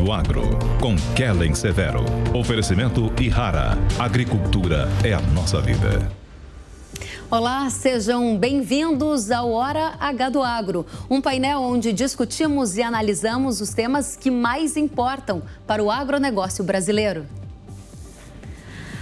do Agro, com Kellen Severo. Oferecimento Ihara. Agricultura é a nossa vida. Olá, sejam bem-vindos ao Hora H do Agro, um painel onde discutimos e analisamos os temas que mais importam para o agronegócio brasileiro.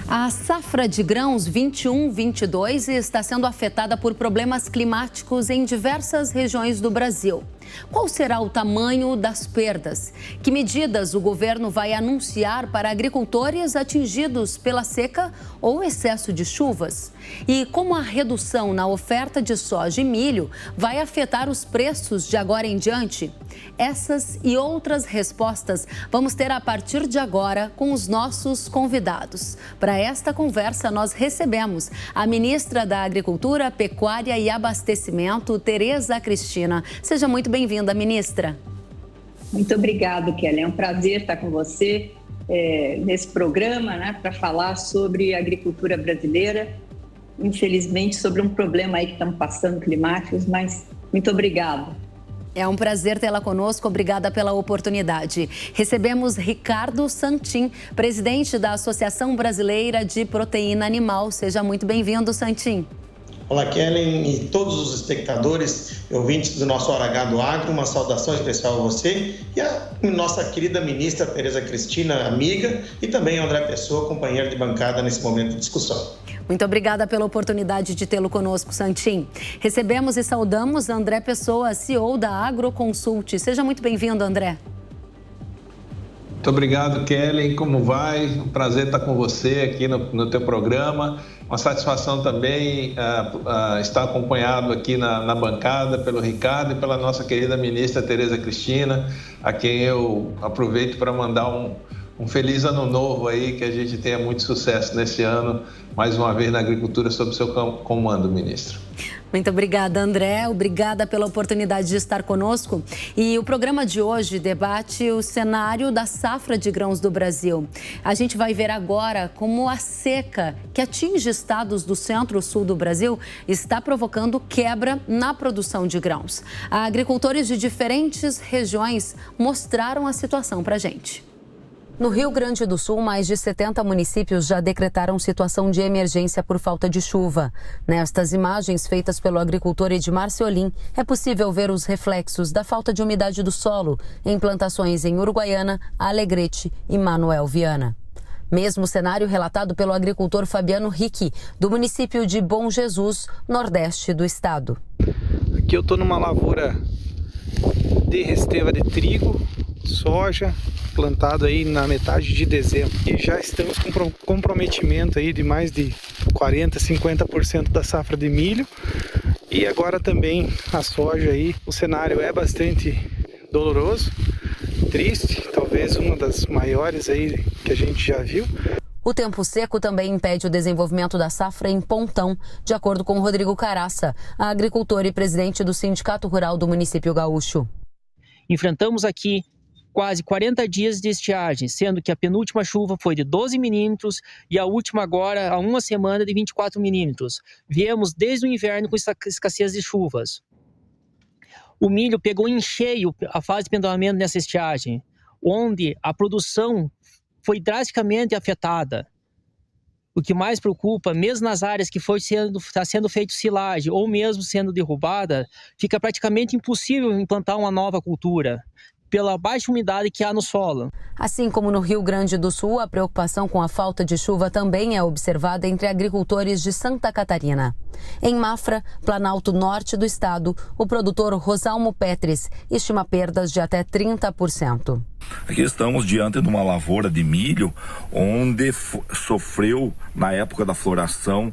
A safra de grãos 21-22 está sendo afetada por problemas climáticos em diversas regiões do Brasil. Qual será o tamanho das perdas? Que medidas o governo vai anunciar para agricultores atingidos pela seca ou excesso de chuvas? E como a redução na oferta de soja e milho vai afetar os preços de agora em diante? Essas e outras respostas vamos ter a partir de agora com os nossos convidados. Para esta conversa, nós recebemos a ministra da Agricultura, Pecuária e Abastecimento, Tereza Cristina. Seja muito bem-vinda, ministra. Muito obrigada, Kelly. É um prazer estar com você nesse programa, para falar sobre a agricultura brasileira. Infelizmente, sobre um problema aí que estamos passando climáticos, mas muito obrigada. É um prazer tê-la conosco, obrigada pela oportunidade. Recebemos Ricardo Santin, presidente da Associação Brasileira de Proteína Animal. Seja muito bem-vindo, Santin. Olá, Kellen e todos os espectadores e ouvintes do nosso Hora H do Agro, uma saudação especial a você e a nossa querida ministra Tereza Cristina, amiga, e também a André Pessoa, companheiro de bancada nesse momento de discussão. Muito obrigada pela oportunidade de tê-lo conosco, Santin. Recebemos e saudamos André Pessoa, CEO da Agroconsult. Seja muito bem-vindo, André. Muito obrigado, Kellen. Como vai? Um prazer estar com você aqui no teu programa. Uma satisfação também estar acompanhado aqui na bancada pelo Ricardo e pela nossa querida ministra Tereza Cristina, a quem eu aproveito para mandar um feliz ano novo aí, que a gente tenha muito sucesso nesse ano, mais uma vez na agricultura, sob seu comando, ministro. Muito obrigada, André. Obrigada pela oportunidade de estar conosco. E o programa de hoje debate o cenário da safra de grãos do Brasil. A gente vai ver agora como a seca que atinge estados do centro-sul do Brasil está provocando quebra na produção de grãos. Agricultores de diferentes regiões mostraram a situação para a gente. No Rio Grande do Sul, mais de 70 municípios já decretaram situação de emergência por falta de chuva. Nestas imagens feitas pelo agricultor Edmar Ceolim, é possível ver os reflexos da falta de umidade do solo em plantações em Uruguaiana, Alegrete e Manoel Viana. Mesmo cenário relatado pelo agricultor Fabiano Rick, do município de Bom Jesus, nordeste do estado. Aqui eu estou numa lavoura de resteva de trigo, soja, plantado aí na metade de dezembro. E já estamos com comprometimento aí de mais de 40, 50% da safra de milho. E agora também a soja aí, o cenário é bastante doloroso, triste, talvez uma das maiores aí que a gente já viu. O tempo seco também impede o desenvolvimento da safra em Pontão, de acordo com Rodrigo Caraça, agricultor e presidente do Sindicato Rural do município gaúcho. Enfrentamos aqui quase 40 dias de estiagem, sendo que a penúltima chuva foi de 12 milímetros e a última agora, há uma semana, de 24 milímetros. Viemos desde o inverno com escassez de chuvas. O milho pegou em cheio a fase de pendoramento nessa estiagem, onde a produção foi drasticamente afetada. O que mais preocupa, mesmo nas áreas que está sendo feito silagem ou mesmo sendo derrubada, fica praticamente impossível implantar uma nova cultura, pela baixa umidade que há no solo. Assim como no Rio Grande do Sul, a preocupação com a falta de chuva também é observada entre agricultores de Santa Catarina. Em Mafra, Planalto Norte do estado, o produtor Rosalmo Petris estima perdas de até 30%. Aqui estamos diante de uma lavoura de milho onde sofreu, na época da floração,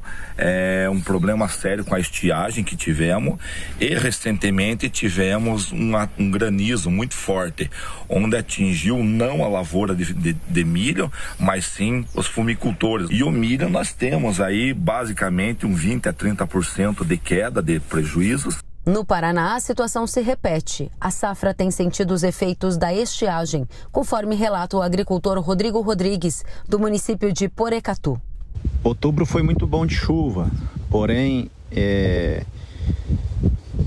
um problema sério com a estiagem que tivemos, e recentemente tivemos um granizo muito forte, onde atingiu não a lavoura de milho, mas sim os fumicultores. E o milho nós temos aí basicamente um 20 a 30% de queda de prejuízos. No Paraná, a situação se repete. A safra tem sentido os efeitos da estiagem, conforme relata o agricultor Rodrigo Rodrigues, do município de Porecatu. Outubro foi muito bom de chuva, porém,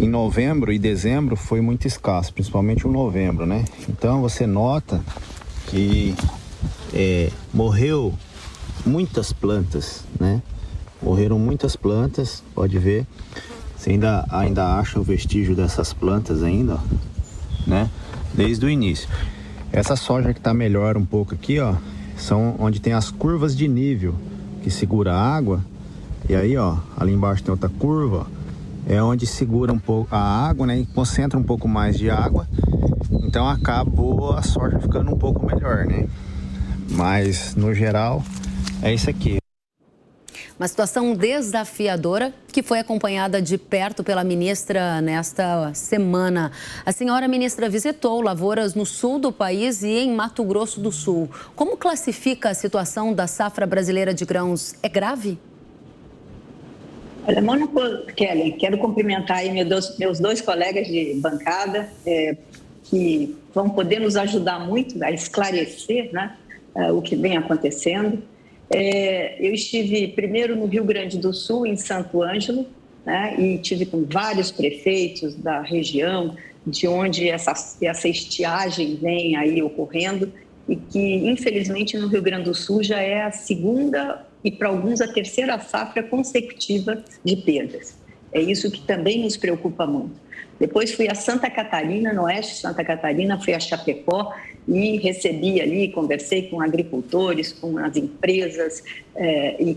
em novembro e dezembro foi muito escasso, principalmente o novembro, né? Então você nota que morreu muitas plantas, né? Morreram muitas plantas, pode ver. Você ainda acha o vestígio dessas plantas ainda, ó, né? Desde o início. Essa soja que está melhor um pouco aqui, ó, são onde tem as curvas de nível que segura a água. E aí, ó, ali embaixo tem outra curva, ó, é onde segura um pouco a água, né? E concentra um pouco mais de água. Então acabou a soja ficando um pouco melhor, né? Mas no geral é isso aqui. Uma situação desafiadora que foi acompanhada de perto pela ministra nesta semana. A senhora ministra visitou lavouras no sul do país e em Mato Grosso do Sul. Como classifica a situação da safra brasileira de grãos? É grave? Olha, Mônica, Kelly, quero cumprimentar aí meus dois colegas de bancada que vão poder nos ajudar muito a esclarecer, né, o que vem acontecendo. Eu estive primeiro no Rio Grande do Sul, em Santo Ângelo, né, e tive com vários prefeitos da região, de onde essa estiagem vem aí ocorrendo e que, infelizmente, no Rio Grande do Sul já é a segunda e, para alguns, a terceira safra consecutiva de perdas. É isso que também nos preocupa muito. Depois fui a Santa Catarina, no oeste de Santa Catarina, fui a Chapecó e recebi ali, conversei com agricultores, com as empresas e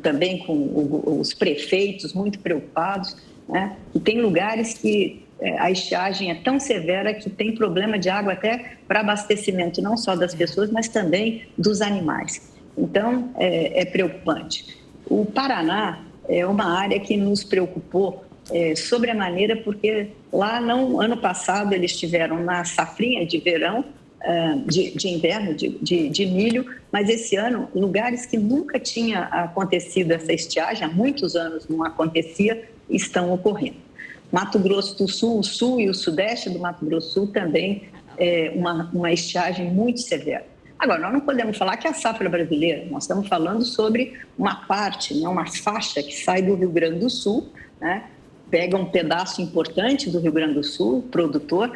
também com os prefeitos muito preocupados, né? E tem lugares que a estiagem é tão severa que tem problema de água até para abastecimento, não só das pessoas, mas também dos animais. Então, é preocupante. O Paraná é uma área que nos preocupou sobremaneira, porque lá, ano passado, eles tiveram na safrinha de verão, de inverno, de milho, mas esse ano, lugares que nunca tinha acontecido essa estiagem, há muitos anos não acontecia, estão ocorrendo. Mato Grosso do Sul, o sul e o sudeste do Mato Grosso do Sul também uma estiagem muito severa. Agora, nós não podemos falar que é a safra brasileira, nós estamos falando sobre uma parte, né, uma faixa que sai do Rio Grande do Sul, né, pega um pedaço importante do Rio Grande do Sul, produtor,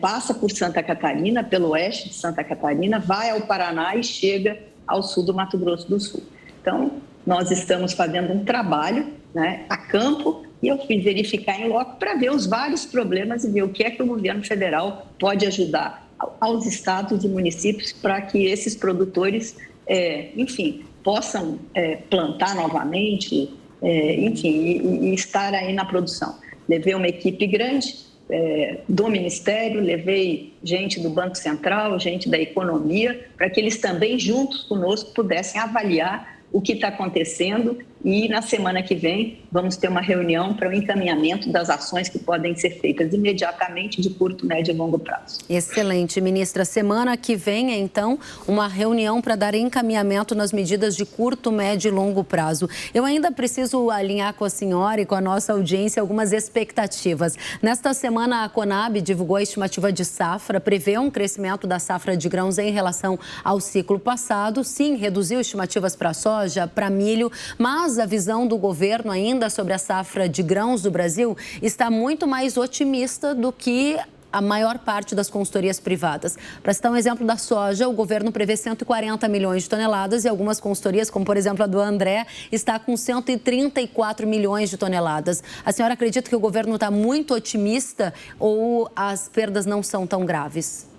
passa por Santa Catarina, pelo oeste de Santa Catarina, vai ao Paraná e chega ao sul do Mato Grosso do Sul. Então, nós estamos fazendo um trabalho, né, a campo, e eu fui verificar em loco para ver os vários problemas e ver o que é que o governo federal pode ajudar aos estados e municípios para que esses produtores, enfim, possam plantar novamente, e estar aí na produção. Levei uma equipe grande do Ministério, levei gente do Banco Central, gente da Economia, para que eles também, juntos conosco, pudessem avaliar o que está acontecendo e na semana que vem vamos ter uma reunião para o encaminhamento das ações que podem ser feitas imediatamente de curto, médio e longo prazo. Excelente, ministra. Semana que vem, então, uma reunião para dar encaminhamento nas medidas de curto, médio e longo prazo. Eu ainda preciso alinhar com a senhora e com a nossa audiência algumas expectativas. Nesta semana, a Conab divulgou a estimativa de safra, prevê um crescimento da safra de grãos em relação ao ciclo passado. Sim, reduziu estimativas para soja, para milho, mas a visão do governo ainda sobre a safra de grãos do Brasil está muito mais otimista do que a maior parte das consultorias privadas. Para citar um exemplo da soja, o governo prevê 140 milhões de toneladas e algumas consultorias, como por exemplo a do André, está com 134 milhões de toneladas. A senhora acredita que o governo está muito otimista ou as perdas não são tão graves?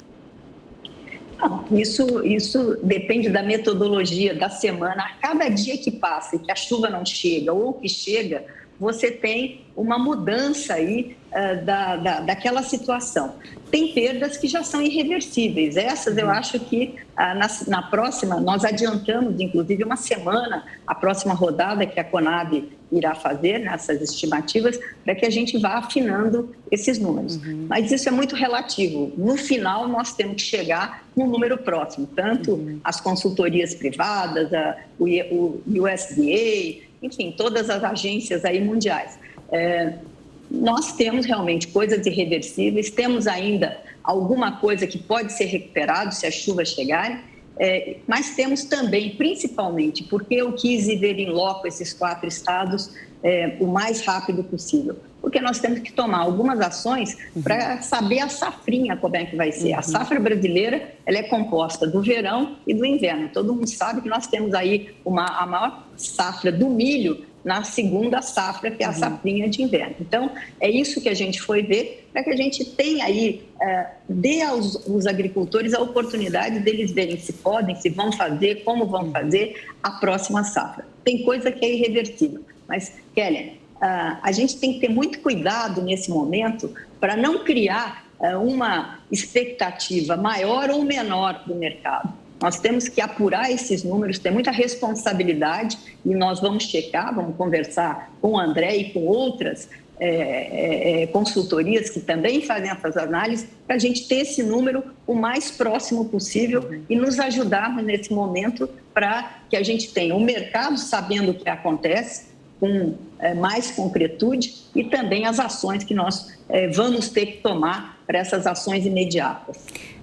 Não, isso depende da metodologia da semana. A cada dia que passa e que a chuva não chega ou que chega, você tem uma mudança aí daquela situação. Tem perdas que já são irreversíveis. Essas eu acho que na próxima, nós adiantamos inclusive uma semana, a próxima rodada que a Conab irá fazer nessas estimativas, para que a gente vá afinando esses números. Mas isso é muito relativo. No final, nós temos que chegar no número próximo, tanto as consultorias privadas, o USDA, enfim, todas as agências aí mundiais. Nós temos realmente coisas irreversíveis, temos ainda alguma coisa que pode ser recuperado se as chuvas chegarem, mas temos também, principalmente, porque eu quis ver em loco esses 4 estados o mais rápido possível, porque nós temos que tomar algumas ações para saber a safrinha como é que vai ser. A safra brasileira, ela é composta do verão e do inverno. Todo mundo sabe que nós temos aí a maior safra do milho na segunda safra, que é a safrinha de inverno. Então, é isso que a gente foi ver, para que a gente tenha aí, dê aos agricultores a oportunidade deles verem se podem, se vão fazer, como vão fazer a próxima safra. Tem coisa que é irreversível, mas, Kelly, a gente tem que ter muito cuidado nesse momento para não criar uma expectativa maior ou menor do mercado. Nós temos que apurar esses números, ter muita responsabilidade e nós vamos checar, vamos conversar com o André e com outras consultorias que também fazem essas análises, para a gente ter esse número o mais próximo possível e nos ajudarmos nesse momento para que a gente tenha o mercado sabendo o que acontece, com mais concretude e também as ações que nós vamos ter que tomar para essas ações imediatas.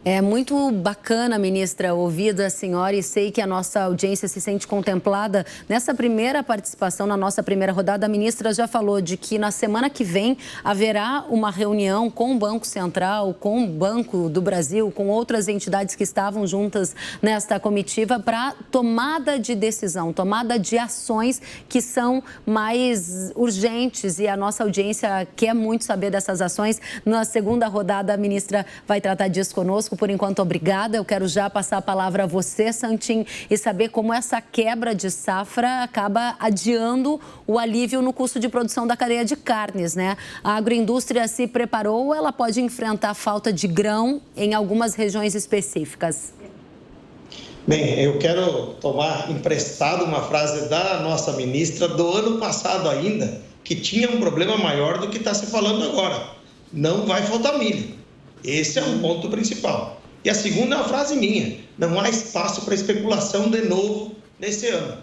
É muito bacana, ministra, ouvir da senhora, e sei que a nossa audiência se sente contemplada. Nessa primeira participação, na nossa primeira rodada, a ministra já falou de que na semana que vem haverá uma reunião com o Banco Central, com o Banco do Brasil, com outras entidades que estavam juntas nesta comitiva para tomada de decisão, tomada de ações que são mais urgentes, e a nossa audiência quer muito saber dessas ações. Na segunda rodada, a ministra vai tratar disso conosco. Por enquanto, obrigada. Eu quero já passar a palavra a você, Santin, e saber como essa quebra de safra acaba adiando o alívio no custo de produção da cadeia de carnes, né? A agroindústria se preparou ou ela pode enfrentar falta de grão em algumas regiões específicas? Bem, eu quero tomar emprestado uma frase da nossa ministra do ano passado ainda, que tinha um problema maior do que está se falando agora. Não vai faltar milho. Esse é um ponto principal. E a segunda é uma frase minha: não há espaço para especulação de novo nesse ano.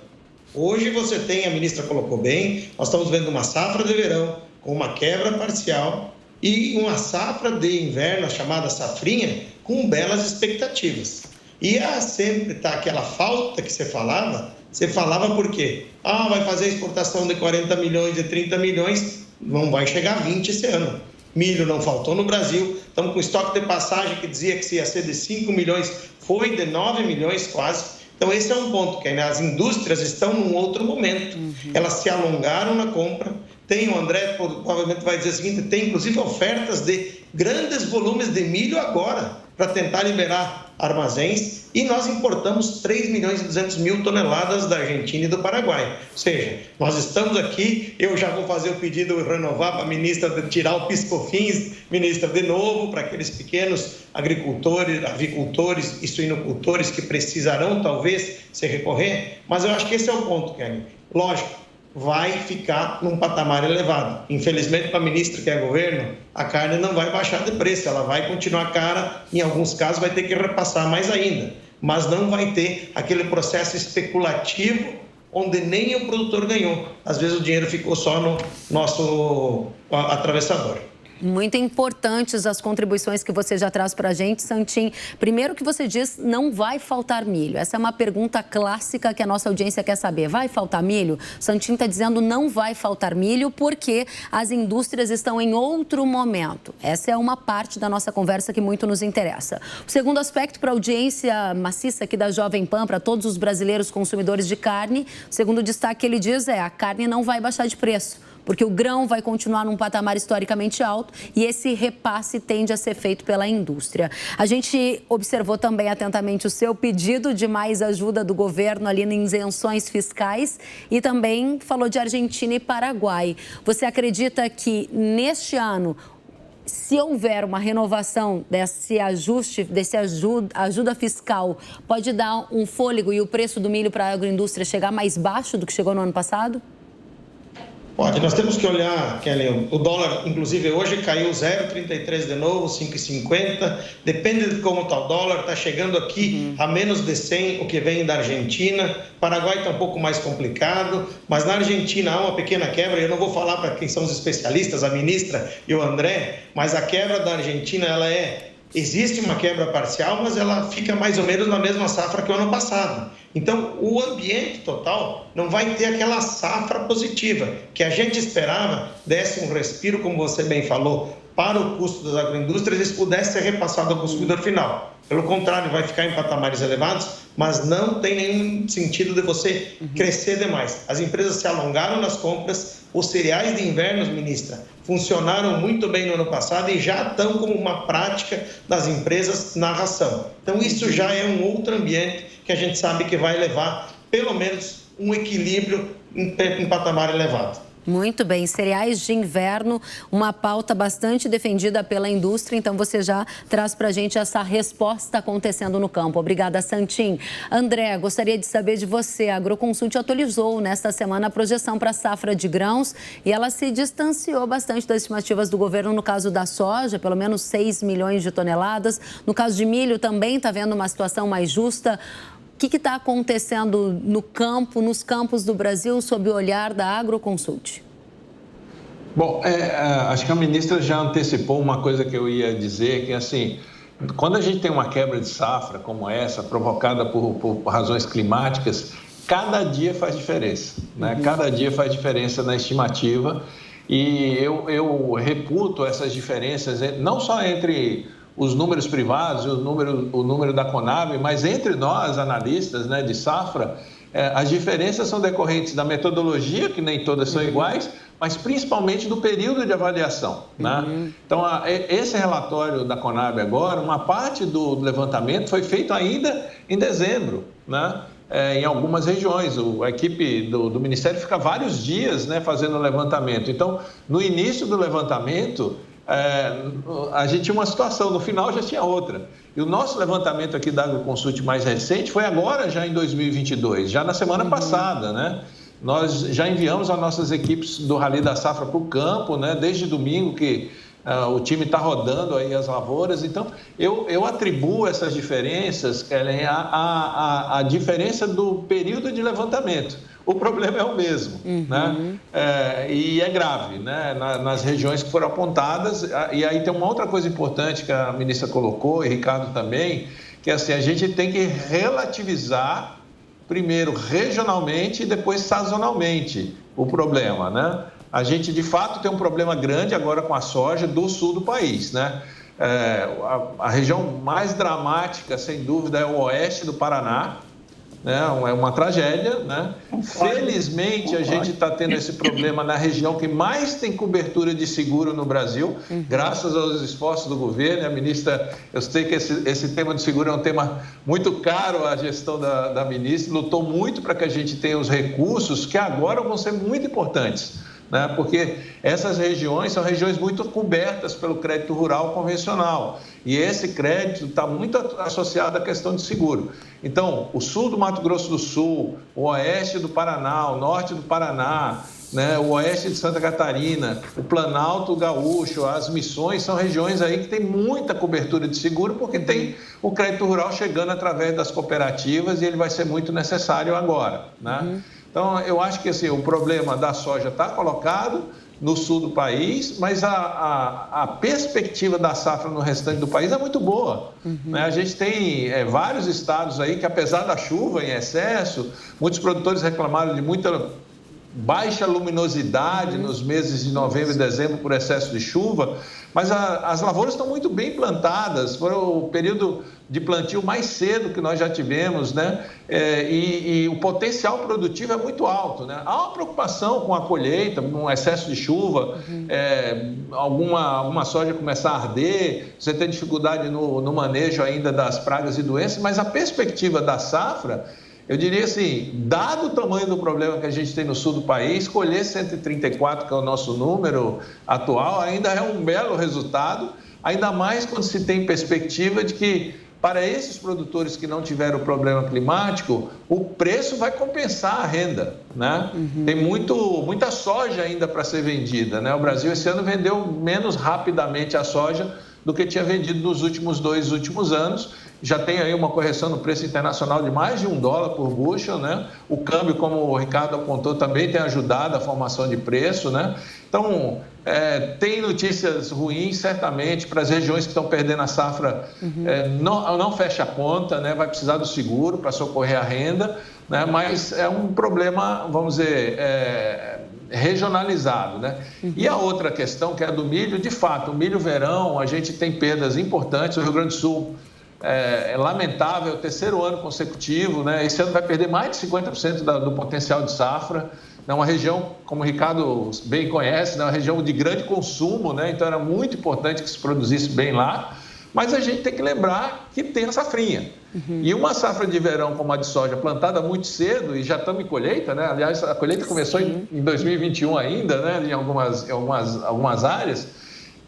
Hoje você tem, a ministra colocou bem, nós estamos vendo uma safra de verão com uma quebra parcial e uma safra de inverno, a chamada safrinha, com belas expectativas. E sempre está aquela falta que você falava por quê? Vai fazer exportação de 40 milhões, de 30 milhões, não vai chegar a 20 esse ano. Milho não faltou no Brasil, estamos com estoque de passagem que dizia que ia ser de 5 milhões, foi de 9 milhões quase. Então esse é um ponto, que as indústrias estão num outro momento, elas se alongaram na compra. Tem, o André provavelmente vai dizer o seguinte, tem inclusive ofertas de grandes volumes de milho agora, para tentar liberar armazéns, e nós importamos 3 milhões e 200 mil toneladas da Argentina e do Paraguai. Ou seja, nós estamos aqui, eu já vou fazer o pedido, renovar para a ministra de tirar o PIS/COFINS, ministra, de novo, para aqueles pequenos agricultores, avicultores e suinocultores que precisarão, talvez, se recorrer, mas eu acho que esse é o ponto, Kelly. Lógico, vai ficar num patamar elevado. Infelizmente, para a ministra que é governo, a carne não vai baixar de preço, ela vai continuar cara, em alguns casos vai ter que repassar mais ainda, mas não vai ter aquele processo especulativo onde nem o produtor ganhou. Às vezes o dinheiro ficou só no nosso atravessador. Muito importantes as contribuições que você já traz para a gente, Santin. Primeiro que você diz, não vai faltar milho. Essa é uma pergunta clássica que a nossa audiência quer saber. Vai faltar milho? Santin está dizendo não vai faltar milho porque as indústrias estão em outro momento. Essa é uma parte da nossa conversa que muito nos interessa. O segundo aspecto para a audiência maciça aqui da Jovem Pan, para todos os brasileiros consumidores de carne, o segundo destaque que ele diz é: a carne não vai baixar de preço, porque o grão vai continuar num patamar historicamente alto e esse repasse tende a ser feito pela indústria. A gente observou também atentamente o seu pedido de mais ajuda do governo ali em isenções fiscais e também falou de Argentina e Paraguai. Você acredita que neste ano, se houver uma renovação desse ajuste, ajuda fiscal, pode dar um fôlego e o preço do milho para a agroindústria chegar mais baixo do que chegou no ano passado? Pode, nós temos que olhar, Kelly, o dólar, inclusive hoje caiu 0,33 de novo, 5,50, depende de como está o dólar, está chegando aqui a menos de 100 o que vem da Argentina, Paraguai está um pouco mais complicado, mas na Argentina há uma pequena quebra, eu não vou falar para quem são os especialistas, a ministra e o André, mas a quebra da Argentina ela é existe uma quebra parcial, mas ela fica mais ou menos na mesma safra que o ano passado. Então, o ambiente total não vai ter aquela safra positiva que a gente esperava, desse um respiro, como você bem falou, para o custo das agroindústrias e pudesse ser repassado ao consumidor final. Pelo contrário, vai ficar em patamares elevados, mas não tem nenhum sentido de você crescer demais. As empresas se alongaram nas compras, os cereais de inverno, ministra, funcionaram muito bem no ano passado e já estão como uma prática das empresas na ração. Então, isso já é um outro ambiente que a gente sabe que vai levar, pelo menos, um equilíbrio em patamar elevado. Muito bem, cereais de inverno, uma pauta bastante defendida pela indústria, então você já traz para a gente essa resposta acontecendo no campo. Obrigada, Santim. André, gostaria de saber de você, a Agroconsult atualizou nesta semana a projeção para a safra de grãos e ela se distanciou bastante das estimativas do governo no caso da soja, pelo menos 6 milhões de toneladas. No caso de milho também está vendo uma situação mais justa. O que está acontecendo no campo, nos campos do Brasil, sob o olhar da Agroconsult? Bom, acho que a ministra já antecipou uma coisa que eu ia dizer, que assim, quando a gente tem uma quebra de safra como essa, provocada por razões climáticas, cada dia faz diferença, né? Cada dia faz diferença na estimativa e eu reputo essas diferenças, não só entre os números privados e o número da Conab, mas entre nós, analistas, né, de safra, as diferenças são decorrentes da metodologia, que nem todas são iguais, mas principalmente do período de avaliação, né? Então, esse relatório da Conab agora, uma parte do levantamento foi feito ainda em dezembro, né? Em algumas regiões. A equipe do Ministério fica vários dias, né, fazendo o levantamento. Então, no início do levantamento, a gente tinha uma situação, no final já tinha outra. E o nosso levantamento aqui da Agroconsult mais recente foi agora, já em 2022, já na semana passada, né? Nós já enviamos as nossas equipes do Rally da Safra para o campo, né? Desde domingo que o time está rodando aí as lavouras. Então, eu atribuo essas diferenças, Kellen, a diferença do período de levantamento. O problema é o mesmo, né? E é grave, né? Nas regiões que foram apontadas. E aí tem uma outra coisa importante que a ministra colocou, e Ricardo também, que é assim, a gente tem que relativizar, primeiro regionalmente e depois sazonalmente, o problema, né? A gente, de fato, tem um problema grande agora com a soja do sul do país, né? A região mais dramática, sem dúvida, é o oeste do Paraná, né? É uma tragédia, né? Felizmente, a gente está tendo esse problema na região que mais tem cobertura de seguro no Brasil, graças aos esforços do governo. A ministra, eu sei que esse tema de seguro é um tema muito caro à gestão da ministra, lutou muito para que a gente tenha os recursos que agora vão ser muito importantes, né? Porque essas regiões são regiões muito cobertas pelo crédito rural convencional e esse crédito está muito associado à questão de seguro. Então, o sul do Mato Grosso do Sul, o oeste do Paraná, o norte do Paraná, né, o oeste de Santa Catarina, o Planalto Gaúcho, as Missões, são regiões aí que tem muita cobertura de seguro porque tem o crédito rural chegando através das cooperativas e ele vai ser muito necessário agora, né? Então, eu acho que assim, o problema da soja está colocado no sul do país, mas a perspectiva da safra no restante do país é muito boa, né? A gente tem vários estados aí que, apesar da chuva em excesso, muitos produtores reclamaram de muita baixa luminosidade nos meses de novembro e dezembro por excesso de chuva, mas as lavouras estão muito bem plantadas, foi o período de plantio mais cedo que nós já tivemos, né? E o potencial produtivo é muito alto, né? Há uma preocupação com a colheita, com o excesso de chuva, alguma soja começar a arder, você tem dificuldade no manejo ainda das pragas e doenças, mas a perspectiva da safra, eu diria assim, dado o tamanho do problema que a gente tem no sul do país, colher 134, que é o nosso número atual, ainda é um belo resultado, ainda mais quando se tem perspectiva de que, para esses produtores que não tiveram problema climático, o preço vai compensar a renda, né? Tem muita soja ainda para ser vendida, né? O Brasil esse ano vendeu menos rapidamente a soja do que tinha vendido nos últimos anos. Já tem aí uma correção no preço internacional de mais de $1 por bushel, né? O câmbio, como o Ricardo apontou, também tem ajudado a formação de preço, né? Então, tem notícias ruins, certamente, para as regiões que estão perdendo a safra. Não fecha a conta, né? Vai precisar do seguro para socorrer a renda, né? Mas é um problema, vamos dizer, regionalizado, né? E a outra questão, que é a do milho, de fato, o milho verão, a gente tem perdas importantes. O Rio Grande do Sul é lamentável, é o terceiro ano consecutivo, né? Esse ano vai perder mais de 50% do potencial de safra. É uma região, como o Ricardo bem conhece, é uma região de grande consumo, né? Então era muito importante que se produzisse bem lá. Mas a gente tem que lembrar que tem a safrinha. E uma safra de verão como a de soja, plantada muito cedo, e já estamos em colheita, né? Aliás, a colheita começou em 2021 ainda, né? Em algumas áreas,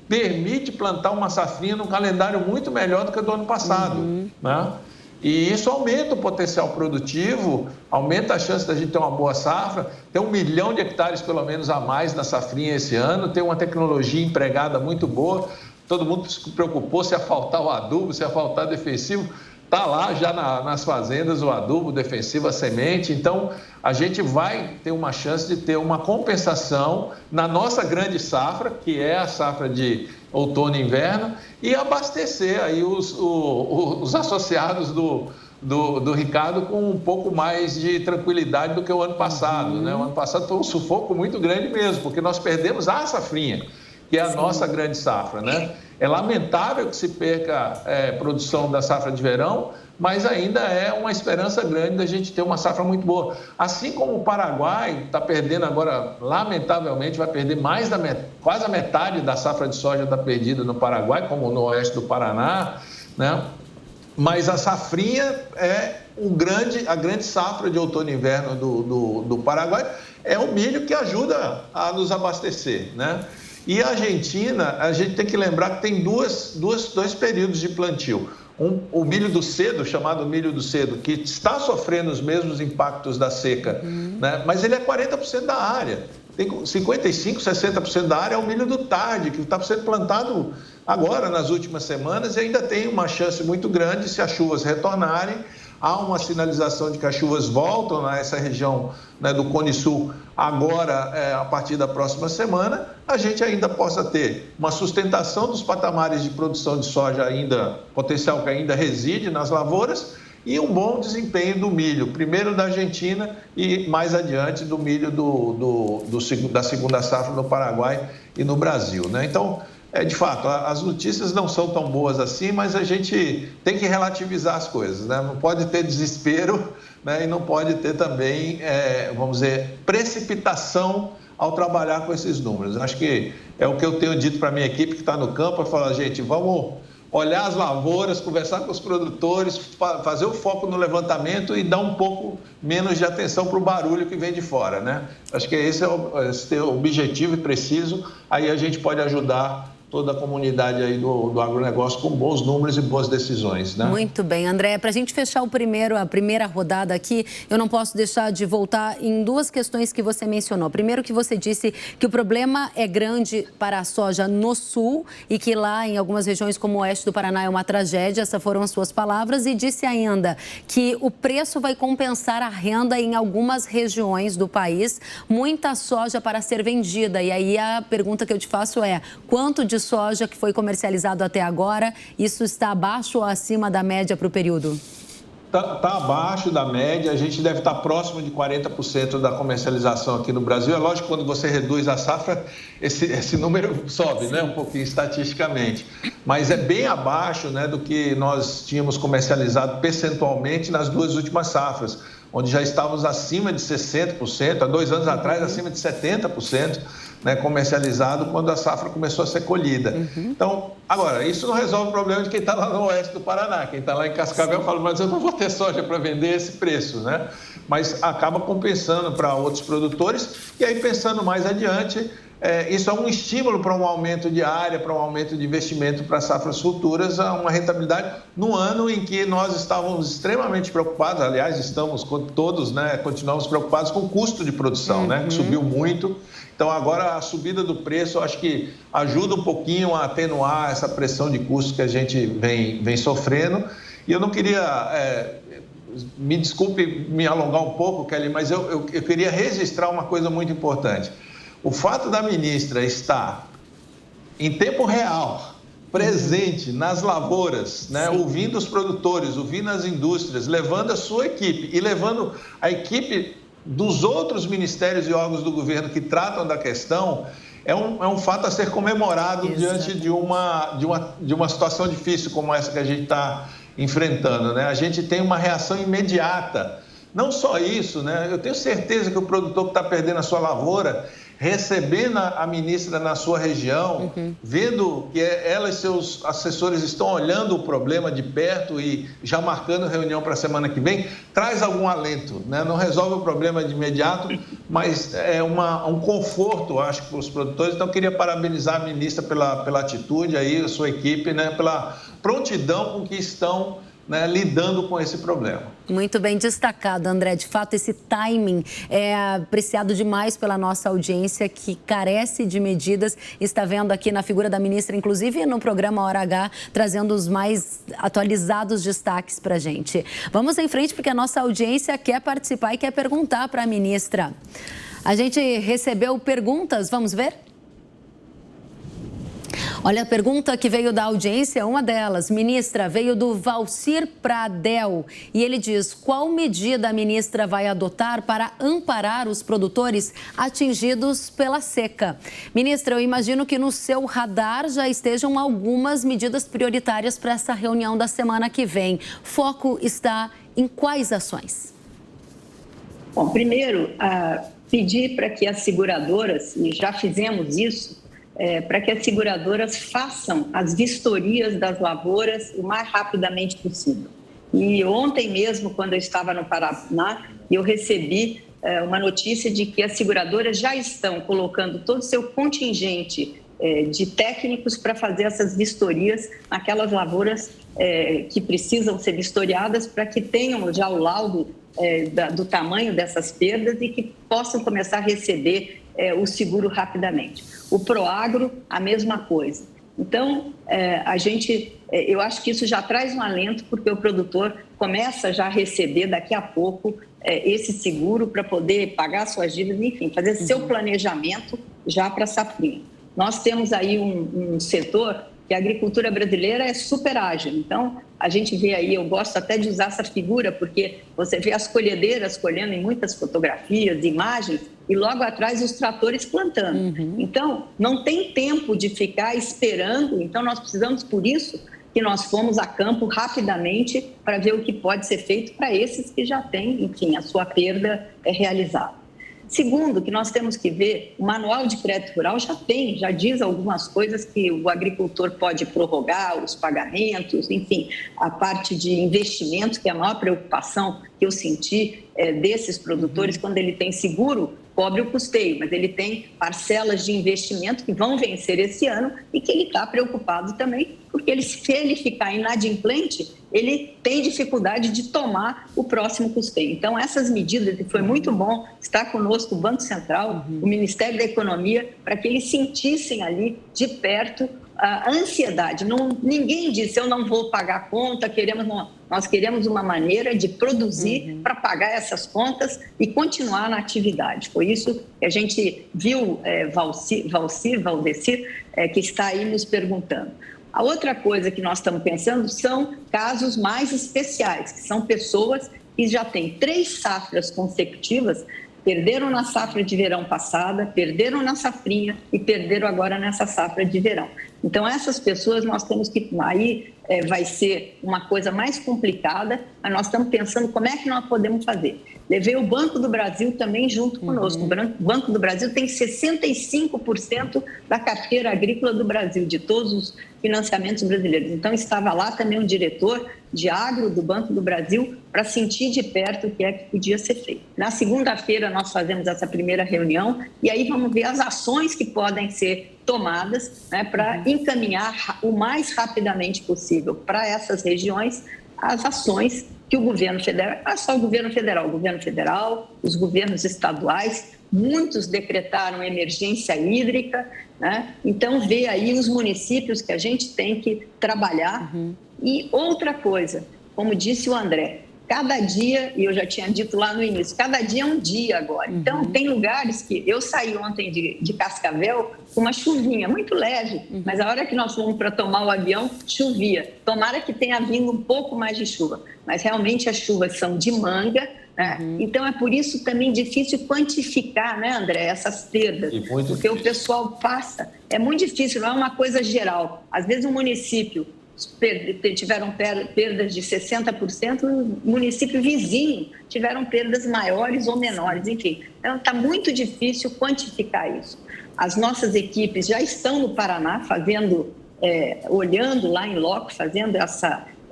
permite plantar uma safrinha num calendário muito melhor do que o do ano passado, né? E isso aumenta o potencial produtivo, aumenta a chance da gente ter uma boa safra, ter 1 milhão de hectares pelo menos a mais na safrinha esse ano, ter uma tecnologia empregada muito boa. Todo mundo se preocupou se ia faltar o adubo, se ia faltar defensivo. Está lá já nas fazendas o adubo defensivo, a semente. Então, a gente vai ter uma chance de ter uma compensação na nossa grande safra, que é a safra de outono e inverno, e abastecer aí os associados do Ricardo com um pouco mais de tranquilidade do que o ano passado, né? O ano passado foi um sufoco muito grande mesmo, porque nós perdemos a safrinha, que é a nossa grande safra, né? É lamentável que se perca produção da safra de verão, mas ainda é uma esperança grande da gente ter uma safra muito boa. Assim como o Paraguai está perdendo agora, lamentavelmente, vai perder quase a metade da safra de soja está perdida no Paraguai, como no oeste do Paraná, né? Mas a safrinha é a grande safra de outono e inverno do Paraguai, é o milho que ajuda a nos abastecer, né? E a Argentina, a gente tem que lembrar que tem dois períodos de plantio. O milho do cedo, chamado milho do cedo, que está sofrendo os mesmos impactos da seca, né? Mas ele é 40% da área. Tem 55%, 60% da área é o milho do tarde, que está sendo plantado agora, nas últimas semanas, e ainda tem uma chance muito grande, se as chuvas retornarem. Há uma sinalização de que as chuvas voltam nessa região, né, do Cone Sul agora, a partir da próxima semana, a gente ainda possa ter uma sustentação dos patamares de produção de soja potencial que ainda reside nas lavouras, e um bom desempenho do milho, primeiro da Argentina e mais adiante do milho da segunda safra no Paraguai e no Brasil, né? Então, de fato, as notícias não são tão boas assim, mas a gente tem que relativizar as coisas, né? Não pode ter desespero, né? E não pode ter também, vamos dizer, precipitação ao trabalhar com esses números. Acho que é o que eu tenho dito para a minha equipe que está no campo, é falar, gente, vamos olhar as lavouras, conversar com os produtores, fazer o foco no levantamento e dar um pouco menos de atenção para o barulho que vem de fora, né? Acho que esse é o objetivo e preciso, aí a gente pode ajudar toda a comunidade aí do agronegócio com bons números e boas decisões, né? Muito bem, André. Para a gente fechar a primeira rodada aqui, eu não posso deixar de voltar em duas questões que você mencionou. Primeiro, que você disse que o problema é grande para a soja no sul e que lá em algumas regiões como o oeste do Paraná é uma tragédia, essas foram as suas palavras, e disse ainda que o preço vai compensar a renda em algumas regiões do país, muita soja para ser vendida. E aí a pergunta que eu te faço é, quanto de soja que foi comercializado até agora, isso está abaixo ou acima da média para o período? Está abaixo da média, a gente deve estar próximo de 40% da comercialização aqui no Brasil. É lógico que quando você reduz a safra, esse número sobe, né, um pouquinho estatisticamente. Mas é bem abaixo, né, do que nós tínhamos comercializado percentualmente nas duas últimas safras, onde já estávamos acima de 60%, há 2 anos atrás acima de 70%. Né, comercializado quando a safra começou a ser colhida. Então, agora, isso não resolve o problema de quem está lá no oeste do Paraná. Quem está lá em Cascavel fala, mas eu não vou ter soja para vender esse preço, né? Mas acaba compensando para outros produtores. E aí, pensando mais adiante, isso é um estímulo para um aumento de área, para um aumento de investimento para safras futuras, a uma rentabilidade no ano em que nós estávamos extremamente preocupados, aliás, estamos todos, né, continuamos preocupados com o custo de produção, né, que subiu muito. Então, agora a subida do preço, eu acho que ajuda um pouquinho a atenuar essa pressão de custos que a gente vem sofrendo. E eu não queria, me desculpe me alongar um pouco, Kelly, mas eu queria registrar uma coisa muito importante. O fato da ministra estar em tempo real, presente nas lavouras, né, ouvindo os produtores, ouvindo as indústrias, levando a sua equipe e levando a equipe dos outros ministérios e órgãos do governo que tratam da questão, é um fato a ser comemorado. Exato. Diante de uma situação difícil como essa que a gente está enfrentando, né? A gente tem uma reação imediata. Não só isso, né? Eu tenho certeza que o produtor que está perdendo a sua lavoura, recebendo a ministra na sua região, vendo que ela e seus assessores estão olhando o problema de perto e já marcando reunião para a semana que vem, traz algum alento, né? Não resolve o problema de imediato, mas é um conforto, acho, para os produtores. Então, eu queria parabenizar a ministra pela atitude aí, a sua equipe, né? Pela prontidão com que estão, né, lidando com esse problema. Muito bem destacado, André. De fato, esse timing é apreciado demais pela nossa audiência, que carece de medidas. Está vendo aqui na figura da ministra, inclusive no programa Hora H, trazendo os mais atualizados destaques para a gente. Vamos em frente, porque a nossa audiência quer participar e quer perguntar para a ministra. A gente recebeu perguntas, vamos ver? Olha, a pergunta que veio da audiência, uma delas, ministra, veio do Valcir Pradel. E ele diz: qual medida a ministra vai adotar para amparar os produtores atingidos pela seca? Ministra, eu imagino que no seu radar já estejam algumas medidas prioritárias para essa reunião da semana que vem. Foco está em quais ações? Bom, primeiro, pedir para que as seguradoras, e já fizemos isso, para que as seguradoras façam as vistorias das lavouras o mais rapidamente possível. E ontem mesmo, quando eu estava no Paraná, eu recebi uma notícia de que as seguradoras já estão colocando todo o seu contingente de técnicos para fazer essas vistorias naquelas lavouras que precisam ser vistoriadas, para que tenham já o laudo do tamanho dessas perdas e que possam começar a receber o seguro rapidamente. O Proagro, a mesma coisa. Então, eu acho que isso já traz um alento, porque o produtor começa já a receber daqui a pouco esse seguro para poder pagar suas dívidas, enfim, fazer seu planejamento já para a safrinha. Nós temos aí um setor que a agricultura brasileira é super ágil. Então, a gente vê aí, eu gosto até de usar essa figura, porque você vê as colhedeiras colhendo em muitas fotografias, imagens, e logo atrás os tratores plantando. Então, não tem tempo de ficar esperando. Então, nós precisamos, por isso, que nós fomos a campo rapidamente para ver o que pode ser feito para esses que já têm, enfim, a sua perda realizada. Segundo, que nós temos que ver, o Manual de Crédito Rural já diz algumas coisas que o agricultor pode prorrogar, os pagamentos, enfim, a parte de investimentos, que é a maior preocupação que eu senti desses produtores. Quando ele tem seguro, cobre o custeio, mas ele tem parcelas de investimento que vão vencer esse ano e que ele está preocupado também, porque se ele ficar inadimplente, ele tem dificuldade de tomar o próximo custeio. Então, essas medidas, e foi muito bom estar conosco o Banco Central, o Ministério da Economia, para que eles sentissem ali de perto a ansiedade. Ninguém disse: eu não vou pagar a conta, nós queremos uma maneira de produzir para pagar essas contas e continuar na atividade. Foi isso que a gente viu, Valdecir, que está aí nos perguntando. A outra coisa que nós estamos pensando são casos mais especiais, que são pessoas que já têm 3 safras consecutivas, perderam na safra de verão passada, perderam na safrinha e perderam agora nessa safra de verão. Então, essas pessoas nós temos que... Aí vai ser uma coisa mais complicada, mas nós estamos pensando como é que nós podemos fazer. Levei o Banco do Brasil também junto conosco. O Banco do Brasil tem 65% da carteira agrícola do Brasil, de todos os financiamentos brasileiros. Então, estava lá também um diretor de agro do Banco do Brasil para sentir de perto o que é que podia ser feito. Na segunda-feira, nós fazemos essa primeira reunião e aí vamos ver as ações que podem ser tomadas, né, para encaminhar o mais rapidamente possível para essas regiões as ações que o governo federal, não só o governo federal, os governos estaduais muitos decretaram emergência hídrica, né? Então, vê aí os municípios que a gente tem que trabalhar. E outra coisa, como disse o André, cada dia, e eu já tinha dito lá no início, cada dia é um dia agora. Então, tem lugares que... Eu saí ontem de Cascavel com uma chuvinha muito leve, mas a hora que nós fomos para tomar o avião, chovia. Tomara que tenha vindo um pouco mais de chuva, mas realmente as chuvas são de manga, né? Então, é por isso também difícil quantificar, né, André, essas perdas, porque o pessoal passa. É muito difícil, não é uma coisa geral. Às vezes, um município tiveram perdas de 60%, o município vizinho tiveram perdas maiores ou menores, enfim. Então, está muito difícil quantificar isso. As nossas equipes já estão no Paraná fazendo, olhando lá em loco, fazendo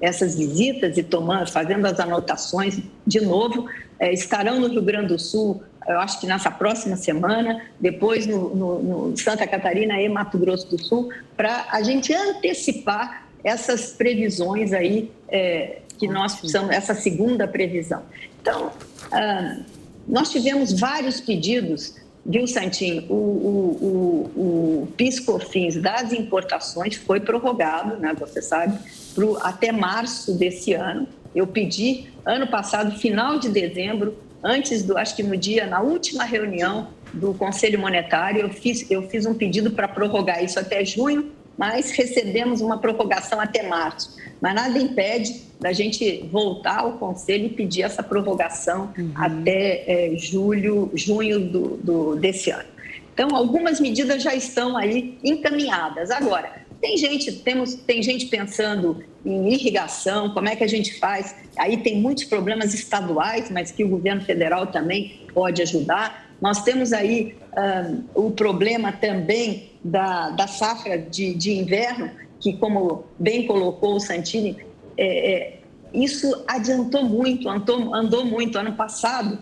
essas visitas e fazendo as anotações de novo. Estarão no Rio Grande do Sul, eu acho que nessa próxima semana, depois no Santa Catarina e Mato Grosso do Sul, para a gente antecipar essas previsões aí que nós precisamos, essa segunda previsão. Então, nós tivemos vários pedidos, viu, Santinho? O PIS/COFINS das importações foi prorrogado, né, você sabe, até março desse ano. Eu pedi, ano passado, final de dezembro, acho que na última reunião do Conselho Monetário, eu fiz um pedido para prorrogar isso até junho, mas recebemos uma prorrogação até março. Mas nada impede da gente voltar ao Conselho e pedir essa prorrogação até junho desse ano. Então, algumas medidas já estão aí encaminhadas. Agora, tem gente pensando em irrigação, como é que a gente faz? Aí tem muitos problemas estaduais, mas que o governo federal também pode ajudar. Nós temos aí o problema também da safra de inverno, que, como bem colocou o Santini, isso adiantou muito, andou muito. Ano passado,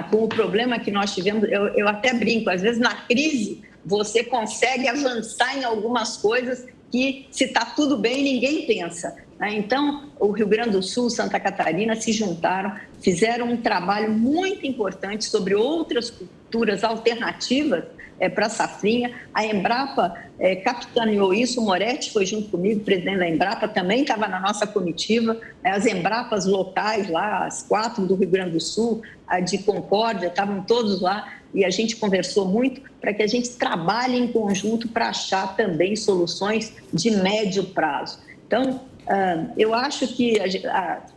com o problema que nós tivemos, eu até brinco, às vezes na crise você consegue avançar em algumas coisas que, se está tudo bem, ninguém pensa. Então, o Rio Grande do Sul, Santa Catarina se juntaram, fizeram um trabalho muito importante sobre outras culturas alternativas para a safrinha. A Embrapa capitaneou isso, o Moretti foi junto comigo, o presidente da Embrapa também estava na nossa comitiva. As Embrapas locais lá, as 4 do Rio Grande do Sul, a de Concórdia, estavam todos lá e a gente conversou muito para que a gente trabalhe em conjunto para achar também soluções de médio prazo. Então, eu acho que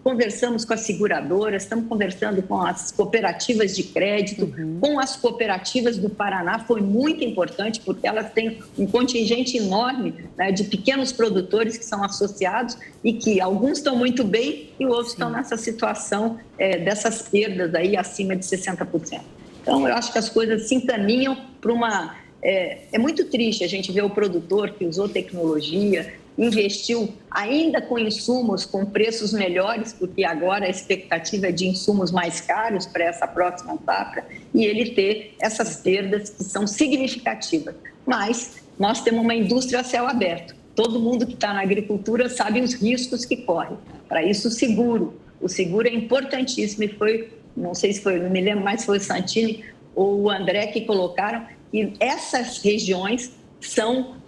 conversamos com as seguradoras, estamos conversando com as cooperativas de crédito, com as cooperativas do Paraná, foi muito importante, porque elas têm um contingente enorme, né, de pequenos produtores que são associados e que alguns estão muito bem e outros estão nessa situação dessas perdas aí acima de 60%. Então, eu acho que as coisas se encaminham para uma... É muito triste a gente ver o produtor que usou tecnologia, investiu ainda com insumos com preços melhores, porque agora a expectativa é de insumos mais caros para essa próxima safra, e ele ter essas perdas que são significativas. Mas nós temos uma indústria a céu aberto. Todo mundo que está na agricultura sabe os riscos que corre. Para isso, o seguro é importantíssimo e foi, não sei se foi, não me lembro mais se foi o Santini ou o André que colocaram, que essas regiões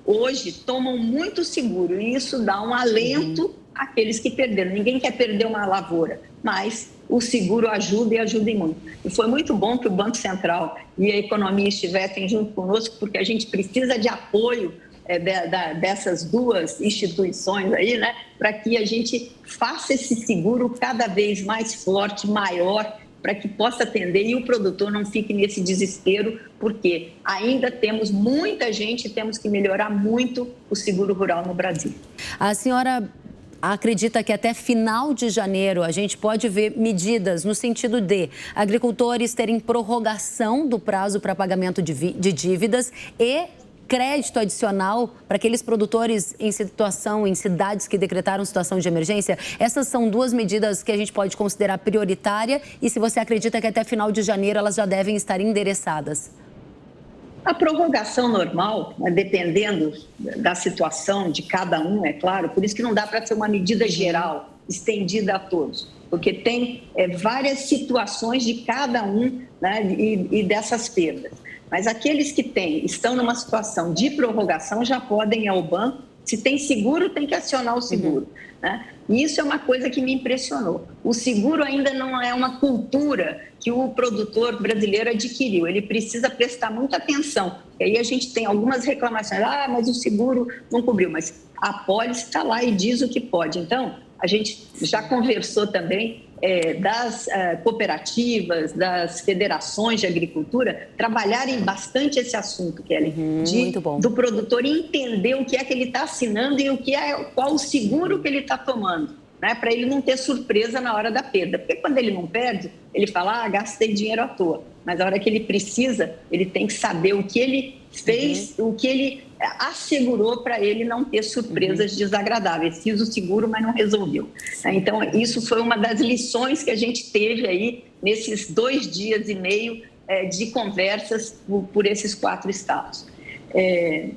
hoje tomam muito seguro e isso dá um alento àqueles que perderam. Ninguém quer perder uma lavoura, mas o seguro ajuda e ajuda muito. E foi muito bom que o Banco Central e a economia estivessem junto conosco, porque a gente precisa de apoio dessas duas instituições aí, né, para que a gente faça esse seguro cada vez mais forte, maior, para que possa atender e o produtor não fique nesse desespero, porque ainda temos muita gente e temos que melhorar muito o seguro rural no Brasil. A senhora acredita que até final de janeiro a gente pode ver medidas no sentido de agricultores terem prorrogação do prazo para pagamento de dívidas e crédito adicional para aqueles produtores em cidades que decretaram situação de emergência? Essas são duas medidas que a gente pode considerar prioritária e se você acredita que até final de janeiro elas já devem estar endereçadas? A prorrogação normal, dependendo da situação de cada um, é claro, por isso que não dá para ser uma medida geral, estendida a todos. porque tem várias situações de cada um, né, e dessas perdas. Mas aqueles que estão numa situação de prorrogação já podem ir ao banco. Se tem seguro, tem que acionar o seguro. Né? E isso é uma coisa que me impressionou. O seguro ainda não é uma cultura que o produtor brasileiro adquiriu. Ele precisa prestar muita atenção. E aí a gente tem algumas reclamações. Mas o seguro não cobriu. Mas a pólice está lá e diz o que pode. Então, a gente já conversou também das cooperativas, das federações de agricultura, trabalharem bastante esse assunto, Kelly, do produtor entender o que é que ele está assinando e qual o seguro que ele está tomando, né, para ele não ter surpresa na hora da perda. Porque quando ele não perde, ele fala, gastei dinheiro à toa. Mas a hora que ele precisa, ele tem que saber o que ele fez, o que ele assegurou para ele não ter surpresas desagradáveis. Fiz o seguro, mas não resolveu. Então, isso foi uma das lições que a gente teve aí nesses 2 dias e meio de conversas por esses 4 estados.